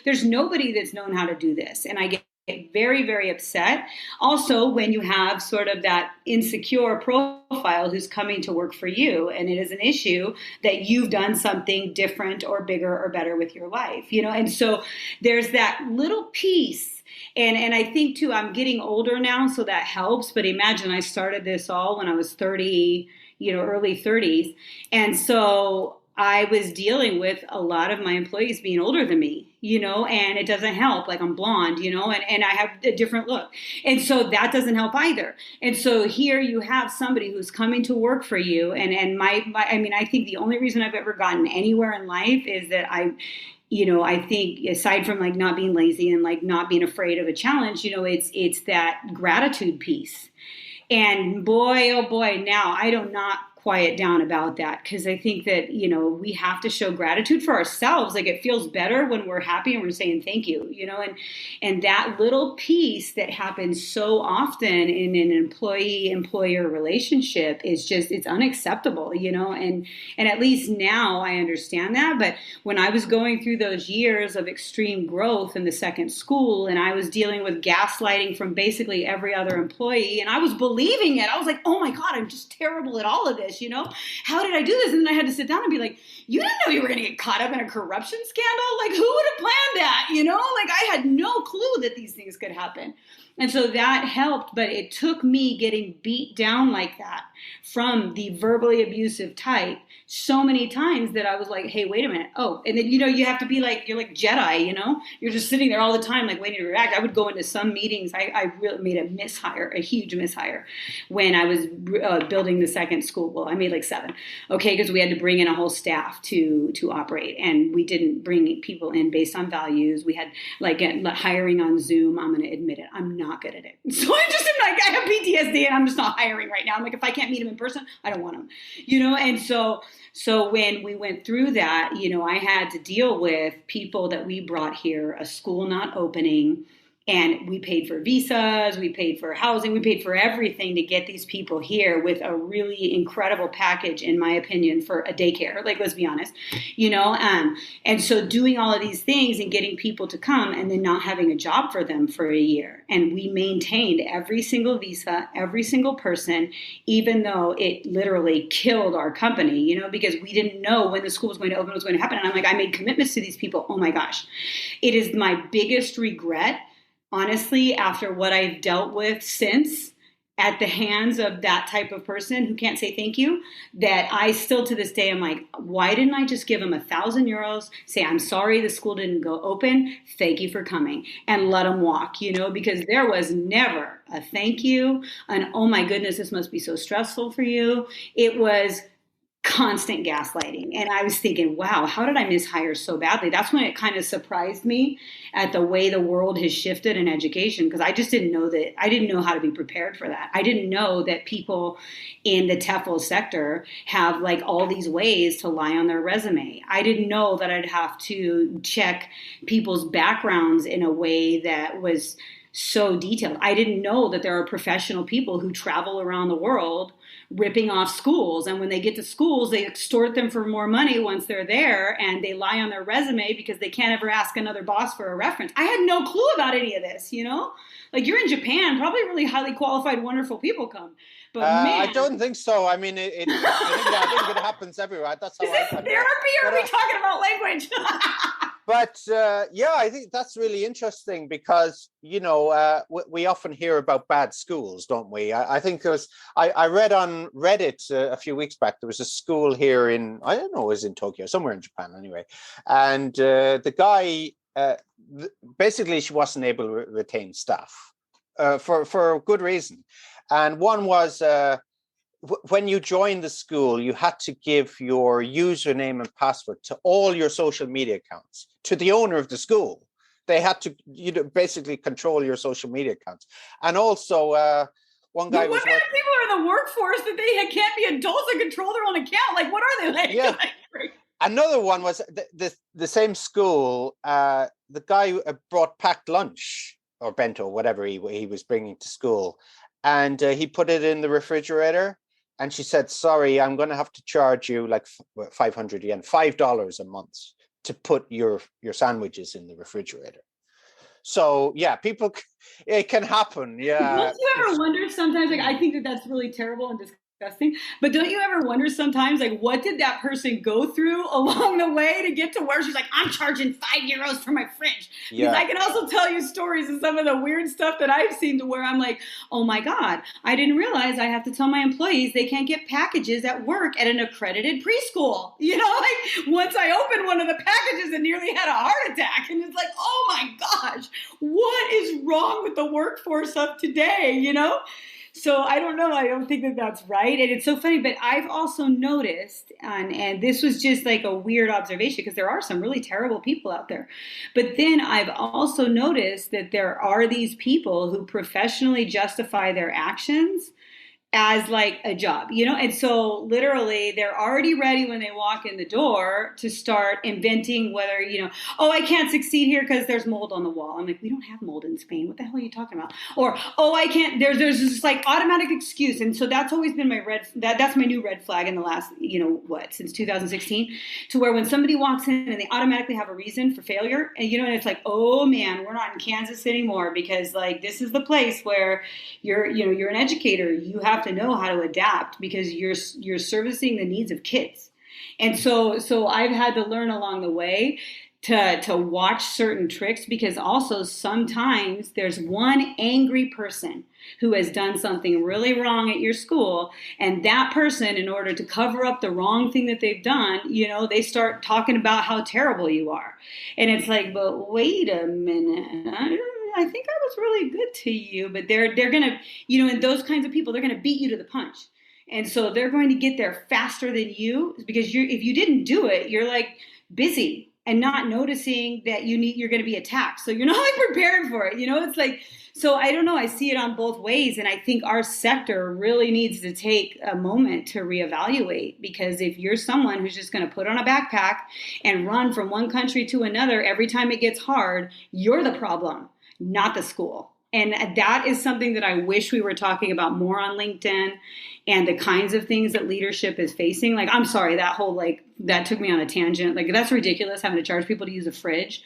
there's nobody that's known how to do this. And I get very, very upset. Also, when you have sort of that insecure profile who's coming to work for you, and it is an issue that you've done something different or bigger or better with your life, you know? And so there's that little piece. And I think too, I'm getting older now, so that helps. But imagine I started this all when I was 30, early 30s. And so I was dealing with a lot of my employees being older than me, and it doesn't help. Like I'm blonde, and I have a different look. And so that doesn't help either. And so here you have somebody who's coming to work for you. And I think the only reason I've ever gotten anywhere in life is that I think aside from like not being lazy and like not being afraid of a challenge, it's that gratitude piece. And boy, oh boy, now I do not quiet down about that because I think that, we have to show gratitude for ourselves. Like it feels better when we're happy and we're saying thank you, and that little piece that happens so often in an employee-employer relationship is just, it's unacceptable, and at least now I understand that. But when I was going through those years of extreme growth in the second school and I was dealing with gaslighting from basically every other employee and I was believing it, I was like, oh my God, I'm just terrible at all of this. How did I do this? And then I had to sit down and be like, you didn't know you were going to get caught up in a corruption scandal? Like who would have planned that? Like I had no clue that these things could happen. And so that helped, but it took me getting beat down like that from the verbally abusive type so many times that I was like, hey, wait a minute. Oh, and then, you have to be like, you're like Jedi, you're just sitting there all the time, like waiting to react. I would go into some meetings. I really made a huge mishire when I was building the second school. Well, I made like 7. Okay. Because we had to bring in a whole staff to operate, and we didn't bring people in based on values. We had like hiring on Zoom. I'm going to admit it. I'm not good at it. So I just am like, I have PTSD and I'm just not hiring right now. I'm like, if I can't meet him in person, I don't want him, and so when we went through that, I had to deal with people that we brought here, a school not opening, and we paid for visas, we paid for housing, we paid for everything to get these people here with a really incredible package, in my opinion, for a daycare. Like, let's be honest, and so doing all of these things and getting people to come and then not having a job for them for a year. And we maintained every single visa, every single person, even though it literally killed our company, because we didn't know when the school was going to open, what was going to happen. And I'm like, I made commitments to these people. Oh my gosh. It is my biggest regret, honestly, after what I've dealt with since at the hands of that type of person who can't say thank you, that I still to this day am like, why didn't I just give them €1,000, say, I'm sorry the school didn't go open, thank you for coming, and let them walk, because there was never a thank you, and oh my goodness, this must be so stressful for you. It was constant gaslighting. And I was thinking, wow, how did I mishire so badly? That's when it kind of surprised me at the way the world has shifted in education, because I just didn't know that. I didn't know how to be prepared for that. I didn't know that people in the TEFL sector have like all these ways to lie on their resume. I didn't know that I'd have to check people's backgrounds in a way that was so detailed. I didn't know that there are professional people who travel around the world ripping off schools. And when they get to schools, they extort them for more money once they're there, and they lie on their resume because they can't ever ask another boss for a reference. I had no clue about any of this, Like you're in Japan, probably really highly qualified, wonderful people come. But man, I don't think so. I mean, I think it happens everywhere. That's how is this therapy, or are we talking about language? But I think that's really interesting because, we often hear about bad schools, don't we? I think I read on Reddit a few weeks back, there was a school here I don't know, it was in Tokyo, somewhere in Japan anyway. And the guy, basically she wasn't able to retain staff for good reason. And one was when you joined the school, you had to give your username and password to all your social media accounts to the owner of the school. They had to basically control your social media accounts. And also one But guy what was kind of people are in the workforce that they can't be adults and control their own account? Like, what are they like? Yeah. Another one was the same school. The guy who brought packed lunch or bento, whatever he was bringing to school, and he put it in the refrigerator. And she said, "Sorry, I'm going to have to charge you like 500 yen, $5 a month to put your sandwiches in the refrigerator." So yeah, people, it can happen. Yeah. Don't you ever wonder sometimes, like, I think that that's really terrible and disgusting, but don't you ever wonder sometimes, like, what did that person go through along the way to get to where she's like, I'm charging €5 for my fridge? Because I can also tell you stories of some of the weird stuff that I've seen to where I'm like, oh my God, I didn't realize I have to tell my employees they can't get packages at work at an accredited preschool. You know, like once I opened one of the packages and nearly had a heart attack. And it's like, oh my gosh, what is wrong with the workforce of today, you know? So I don't know. I don't think that that's right. And it's so funny, but I've also noticed, and this was just like a weird observation because there are some really terrible people out there. But then I've also noticed that there are these people who professionally justify their actions as like a job, you know? And so literally they're already ready when they walk in the door to start inventing whether, you know, oh, I can't succeed here because there's mold on the wall. I'm like, we don't have mold in Spain. What the hell are you talking about? Or, oh, I can't, there's this like automatic excuse. And so that's always been my that's my new red flag in the last, you know, since 2016, to where when somebody walks in and they automatically have a reason for failure, and, you know, and it's like, oh man, we're not in Kansas anymore because like, this is the place where you're an educator. You have to know how to adapt because you're servicing the needs of kids. And so I've had to learn along the way to watch certain tricks, because also sometimes there's one angry person who has done something really wrong at your school, and that person, in order to cover up the wrong thing that they've done, you know, they start talking about how terrible you are. And it's like, but wait a minute, I think I was really good to you. But they're gonna, you know, and those kinds of people, they're gonna beat you to the punch. And so they're going to get there faster than you, because if you didn't do it, you're like busy and not noticing that you're going to be attacked. So you're not like prepared for it. You know, it's like, so I don't know. I see it on both ways. And I think our sector really needs to take a moment to reevaluate, because if you're someone who's just going to put on a backpack and run from one country to another every time it gets hard, you're the problem, not the school. And that is something that I wish we were talking about more on LinkedIn, and the kinds of things that leadership is facing. Like, I'm sorry, that took me on a tangent. Like, that's ridiculous having to charge people to use a fridge.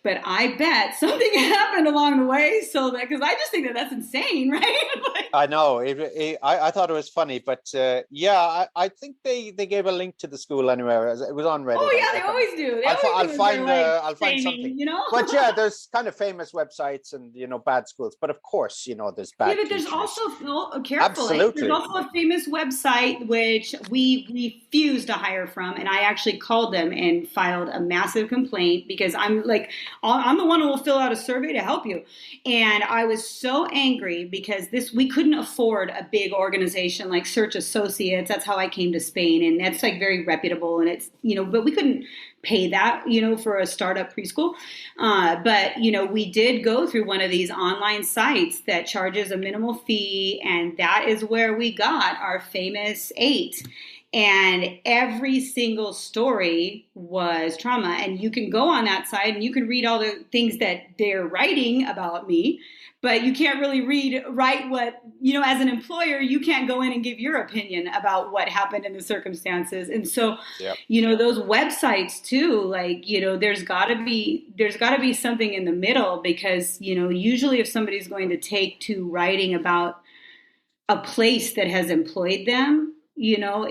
But I bet something happened along the way, so that, because I just think that that's insane, right? Like, I know. I thought it was funny, but yeah, I think they gave a link to the school anyway. It was on Reddit. Oh yeah, they always do. I'll find something. You know, but yeah, there's kind of famous websites and, you know, bad schools. But of course, you know, there's bad. Yeah, but there's teachers. also careful. Absolutely. There's also a famous website which we refused to hire from, and I actually called them and filed a massive complaint, because I'm the one who will fill out a survey to help you. And I was so angry because we couldn't afford a big organization like Search Associates. That's how I came to Spain. And that's like very reputable. And it's, you know, but we couldn't pay that, you know, for a startup preschool. But, you know, we did go through one of these online sites that charges a minimal fee. And that is where we got our famous 8. And every single story was trauma. And you can go on that site and you can read all the things that they're writing about me, but you can't really write what, you know, as an employer, you can't go in and give your opinion about what happened in the circumstances. And so, you know, those websites too, like, you know, there's gotta be something in the middle, because, you know, usually if somebody's going to take to writing about a place that has employed them, you know,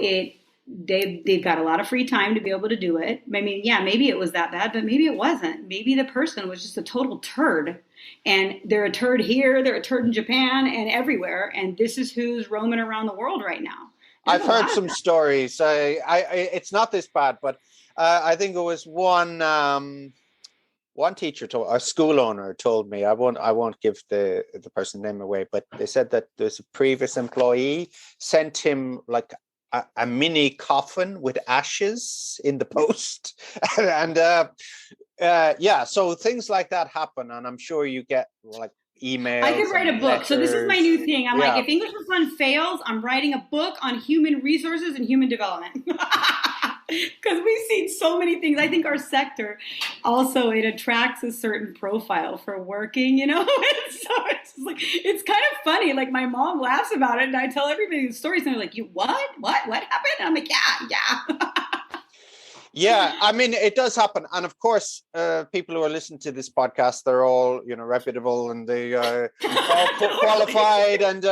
they've got a lot of free time to be able to do it. I mean, yeah, maybe it was that bad, but maybe it wasn't. Maybe the person was just a total turd, and they're a turd here, they're a turd in Japan and everywhere. And this is who's roaming around the world right now. I've heard some stories. It's not this bad, but I think it was one teacher a school owner told me, I won't give the person's name away, but they said that there's a previous employee sent him like a mini coffin with ashes in the post. And yeah, so things like that happen. And I'm sure you get like emails. I could write a book. So this is my new thing. I'm like, if English for Fun fails, I'm writing a book on human resources and human development. Because we've seen so many things. I think our sector also, it attracts a certain profile for working, you know? And so it's like, it's kind of funny. Like my mom laughs about it and I tell everybody the stories and they're like, what happened? And I'm like, yeah. Yeah, I mean, it does happen. And of course, people who are listening to this podcast, they're all, reputable and they are all qualified and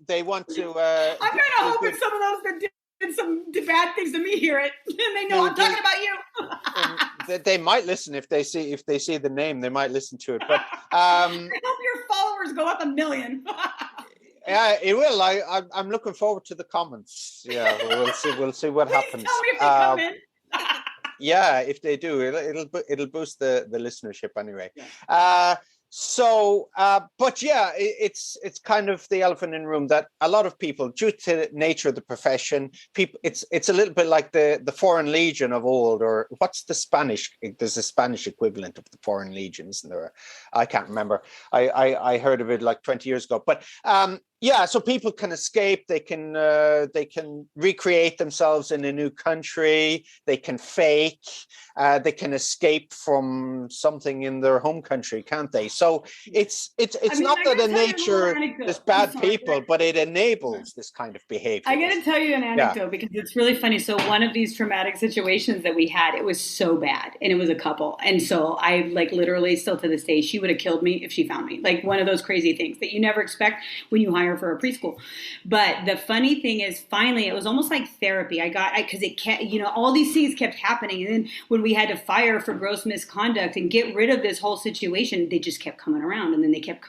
they want to... I'm kind of hoping some of those that did some bad things to me hear it and they know I'm talking about you. They might listen if they see the name, they might listen to it. But I hope your followers go up 1 million. Yeah, it will. I'm looking forward to the comments. Yeah, we'll see what happens. Tell me if they come in. Yeah, if they do, it'll boost the listenership anyway. Yeah. But yeah, it's kind of the elephant in the room that a lot of people, due to the nature of the profession, it's a little bit like the Foreign Legion of old, or what's the Spanish? There's a Spanish equivalent of the Foreign Legion, isn't there? I can't remember. I heard of it like 20 years ago. But yeah, so people can escape. They can recreate themselves in a new country. They can fake. They can escape from something in their home country, can't they? So it's not that in nature there's bad people, but it enables this kind of behavior. I got to tell you an anecdote because it's really funny. So one of these traumatic situations that we had, it was so bad, and it was a couple, and so I literally still to this day, she would have killed me if she found me. Like one of those crazy things that you never expect when you hire for a preschool. But the funny thing is, finally, it was almost like therapy. Because it kept, all these things kept happening, and then when we had to fire for gross misconduct and get rid of this whole situation, they just kept coming around, and then they kept,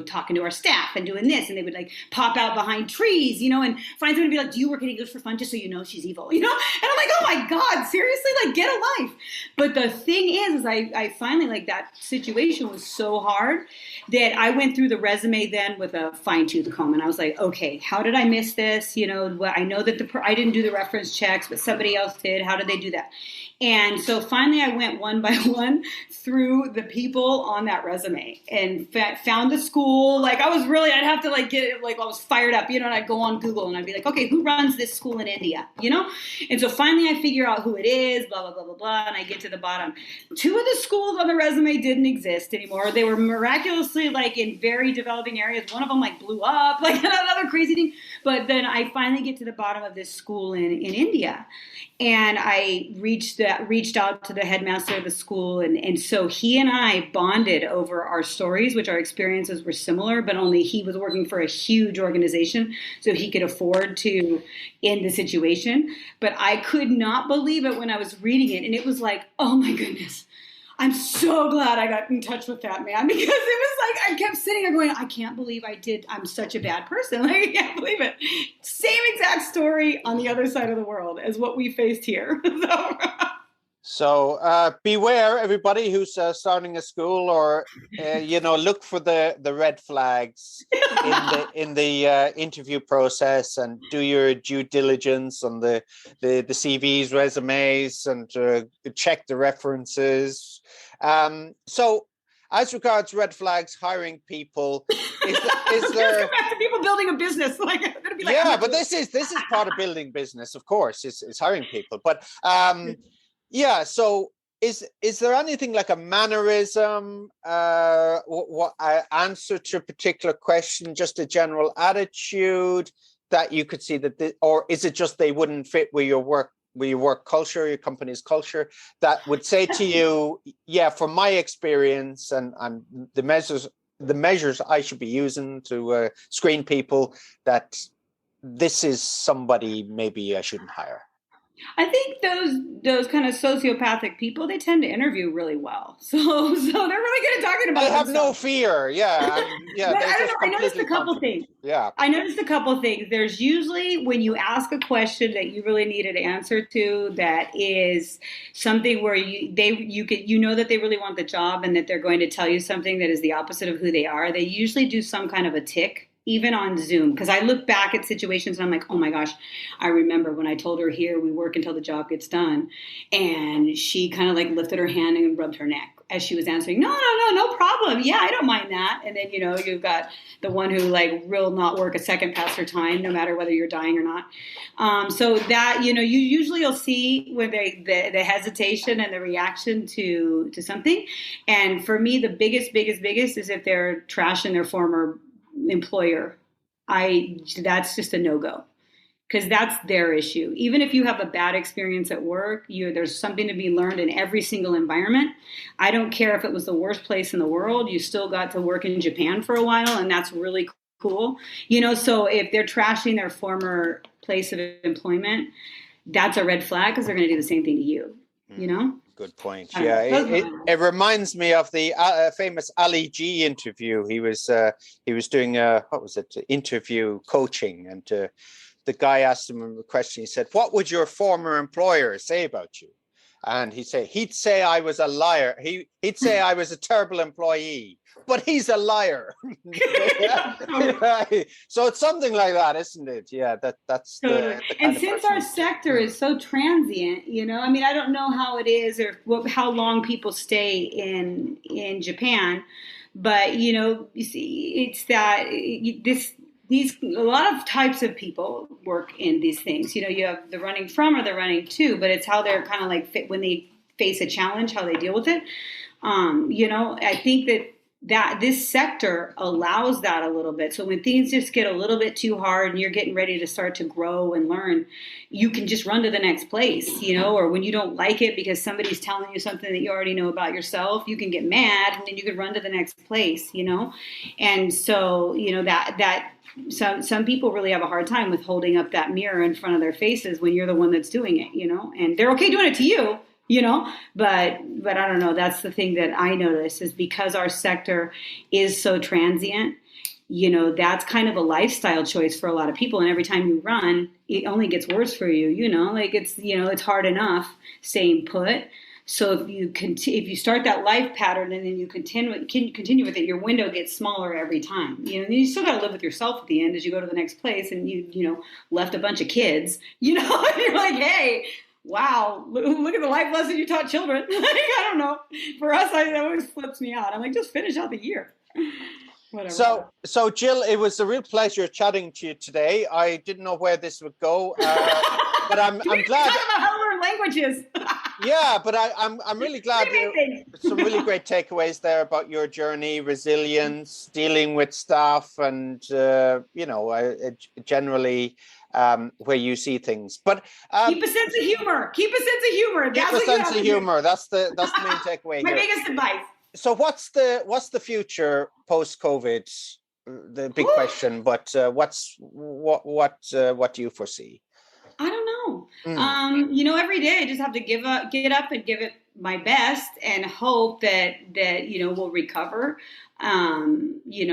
talking to our staff and doing this, and they would pop out behind trees, and find someone and be like, "Do you work at English for Fun?" Just so you know, she's evil, And I'm like, "Oh my God, seriously? Get a life." But the thing is I finally that situation was so hard that I went through the resume then with a fine-tooth comb, and I was like, okay, how did I miss this? I know that I didn't do the reference checks, but somebody else did. How did they do that? And so finally I went one by one through the people on that resume and found the school. I'd have to get it, I was fired up, and I'd go on Google and I'd be like, okay, who runs this school in India, And so finally I figure out who it is, blah, blah, blah, blah, blah. And I get to the bottom. 2 of the schools on the resume didn't exist anymore. They were miraculously in very developing areas. One of them blew up, another crazy thing. But then I finally get to the bottom of this school in India. And I reached out to the headmaster of the school. And so he and I bonded over our stories, which our experiences were similar, but only he was working for a huge organization, so he could afford to end the situation. But I could not believe it when I was reading it. And it was like, oh my goodness, I'm so glad I got in touch with that man, because it was I kept sitting there going, I can't believe I'm such a bad person. I can't believe it. Same exact story on the other side of the world as what we faced here. So beware, everybody who's starting a school, or look for the red flags in the interview process, and do your due diligence on the CVs, resumes, and check the references. So, as regards red flags, hiring people, is there? Go back to people building a business. But this is part of building business, of course. Is hiring people, but. Yeah. So, is there anything like a mannerism, what answer to a particular question, just a general attitude that you could see or is it just they wouldn't fit with your work culture, your company's culture, that would say to you, yeah, from my experience and the measures I should be using to screen people, that this is somebody maybe I shouldn't hire? I think those kind of sociopathic people, they tend to interview really well. So they're really good at talking about it. They have no fear. Yeah. I noticed a couple things. Yeah. I noticed a couple things. There's usually, when you ask a question that you really need an answer to, that is something where you know that they really want the job and that they're going to tell you something that is the opposite of who they are. They usually do some kind of a tick, even on Zoom, because I look back at situations and I'm like, oh my gosh, I remember when I told her here we work until the job gets done, and she kind of lifted her hand and rubbed her neck. as she was answering, no problem. Yeah, I don't mind that. And then, you've got the one who will not work a second past her time, no matter whether you're dying or not. So that, you'll see when the hesitation and the reaction to something. And for me, the biggest is if they're trashing their former employer. That's just a no-go. Because that's their issue. Even if you have a bad experience at work, there's something to be learned in every single environment. I don't care if it was the worst place in the world. You still got to work in Japan for a while, and that's really cool. So if they're trashing their former place of employment, that's a red flag because they're going to do the same thing to you. Good point. Yeah, it reminds me of the famous Ali G interview. He was doing interview coaching, and the guy asked him a question. He said, "What would your former employer say about you?" And he'd say I was a liar. He'd say I was a terrible employee, but he's a liar. So it's something like that, isn't it? Yeah, that's totally. And since our sector is so transient, I don't know how it is or how long people stay in Japan, but you see, it's that a lot of types of people work in these things. You have the running from or the running to, but it's how they're kind of when they face a challenge, how they deal with it. I think that this sector allows that a little bit. So when things just get a little bit too hard and you're getting ready to start to grow and learn, you can just run to the next place, or when you don't like it because somebody's telling you something that you already know about yourself, you can get mad and then you can run to the next place, And so, that some people really have a hard time with holding up that mirror in front of their faces when you're the one that's doing it, and they're okay doing it to you, but I don't know. That's the thing that I notice is because our sector is so transient, that's kind of a lifestyle choice for a lot of people. And every time you run, it only gets worse for you, it's hard enough staying put. So if you start that life pattern and then you continue with it, your window gets smaller every time. You still got to live with yourself at the end as you go to the next place, and you left a bunch of kids. And you're like, hey, wow, look at the life lesson you taught children. I don't know. For us, it always flips me out. I'm like, just finish out the year. Whatever. So Jill, it was a real pleasure chatting to you today. I didn't know where this would go, but I'm glad. Talk about how we learn languages. Yeah, but I'm really glad. Some really great takeaways there about your journey, resilience, dealing with staff, and generally where you see things. But keep a sense of humor. Keep a sense of humor. Keep a sense of humor. That's the main takeaway. My here. biggest advice. So what's the future post-COVID? The big question. But what do you foresee? I don't know. Every day I just have to get up and give it my best and hope that we'll recover. If you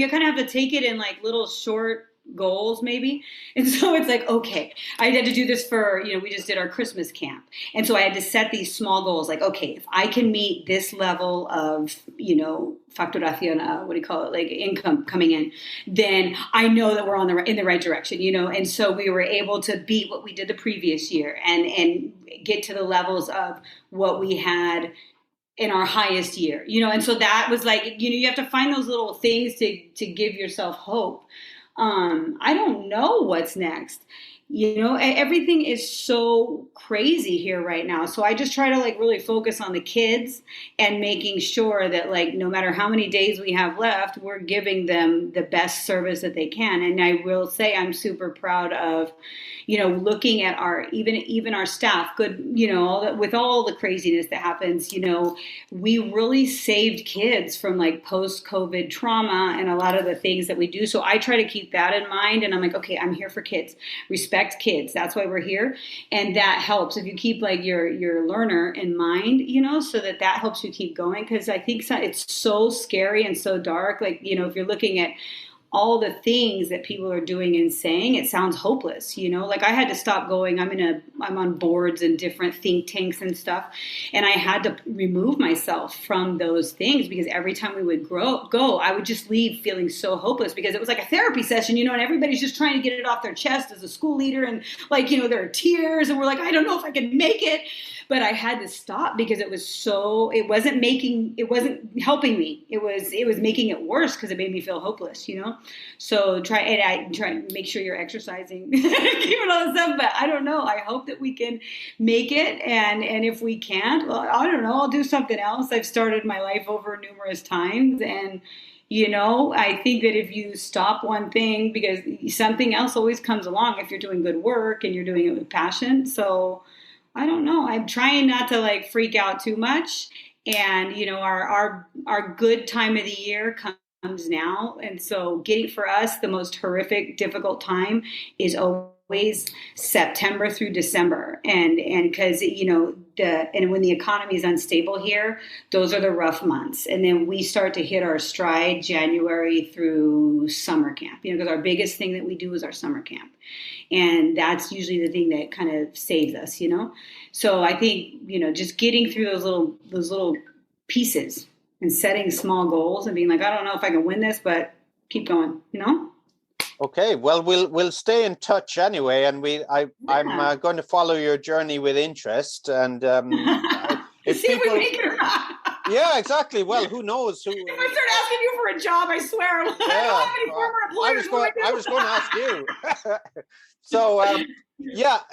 kind of have to take it in little short goals maybe. And so it's okay, I had to do this for, we just did our Christmas camp. And so I had to set these small goals. Okay, if I can meet this level of, facturación, income coming in, then I know that we're in the right direction, And so we were able to beat what we did the previous year and get to the levels of what we had in our highest year, And so that was you have to find those little things to give yourself hope. I don't know what's next. Everything is so crazy here right now. So I just try to really focus on the kids and making sure that no matter how many days we have left, we're giving them the best service that they can. And I will say I'm super proud of, looking at our, even our staff, good, with all the craziness that happens, we really saved kids from post-COVID trauma and a lot of the things that we do. So I try to keep that in mind. And I'm okay, I'm here for kids. Respect kids. That's why we're here. And that helps if you keep your learner in mind, so that helps you keep going. Cause I think it's so scary and so dark. If you're looking at all the things that people are doing and saying, it sounds hopeless, I had to stop going. I'm on boards and different think tanks and stuff. And I had to remove myself from those things because every time we would go, I would just leave feeling so hopeless because it was like a therapy session, and everybody's just trying to get it off their chest as a school leader. And there are tears and we're I don't know if I can make it. but I had to stop because it wasn't helping me. It was making it worse because it made me feel hopeless, So try and make sure you're exercising, keeping all this stuff. But I don't know. I hope that we can make it. And if we can't, well, I don't know. I'll do something else. I've started my life over numerous times, and I think that if you stop one thing, because something else always comes along if you're doing good work and you're doing it with passion. So I don't know. I'm trying not to freak out too much. And, our good time of the year comes now. And so for us, the most horrific, difficult time is always September through December. And because, and when the economy is unstable here, those are the rough months. And then we start to hit our stride January through summer camp, because our biggest thing that we do is our summer camp. And that's usually the thing that kind of saves us, So I think, just getting through those little pieces and setting small goals and being like, I don't know if I can win this, but keep going, Okay, well, we'll stay in touch anyway, and I'm going to follow your journey with interest, and if see people, if we make it or not. Yeah, exactly. Well, who knows? If I start asking you for a job, I swear, I don't have any former employers. I was going to ask you. So,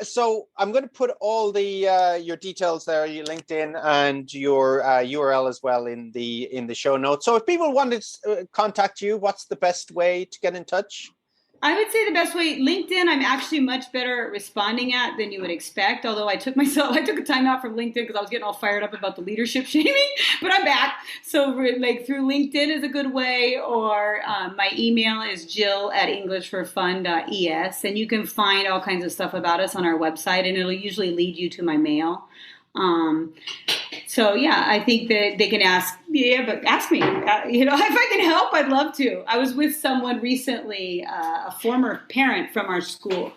so I'm going to put all the your details there, your LinkedIn and your URL as well in the show notes. So if people want to contact you, what's the best way to get in touch? I would say the best way, LinkedIn, I'm actually much better at responding at than you would expect. Although I took a time out from LinkedIn because I was getting all fired up about the leadership shaming, but I'm back. So through LinkedIn is a good way, or my email is jill@englishforfun.es, and you can find all kinds of stuff about us on our website, and it'll usually lead you to my mail. So yeah, I think that they can ask me. If I can help, I'd love to. I was with someone recently, a former parent from our school,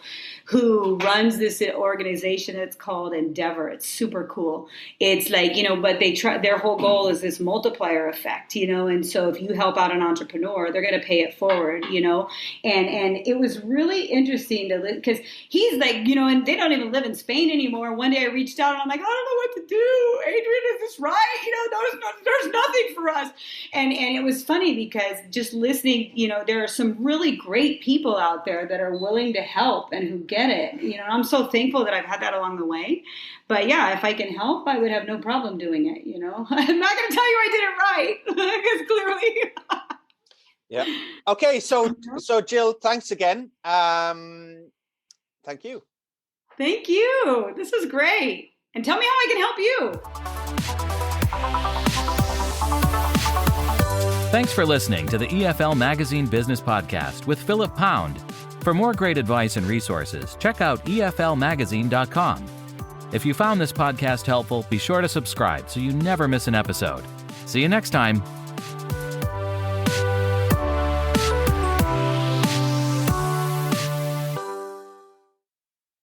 who runs this organization that's called Endeavor. It's super cool. It's but their whole goal is this multiplier effect, and so if you help out an entrepreneur, they're going to pay it forward, and it was really interesting because he's and they don't even live in Spain anymore. One day I reached out and I'm like, I don't know what to do. Adrian, is this right? There's nothing for us. And it was funny because just listening, there are some really great people out there that are willing to help and who get it. I'm so thankful that I've had that along the way. But yeah, if I can help, I would have no problem doing it. I'm not going to tell you I did it right because clearly. Yeah. Okay. So Jill, thanks again. Thank you. Thank you. This was great. And tell me how I can help you. Thanks for listening to the EFL Magazine Business Podcast with Philip Pound. For more great advice and resources, check out eflmagazine.com. If you found this podcast helpful, be sure to subscribe so you never miss an episode. See you next time.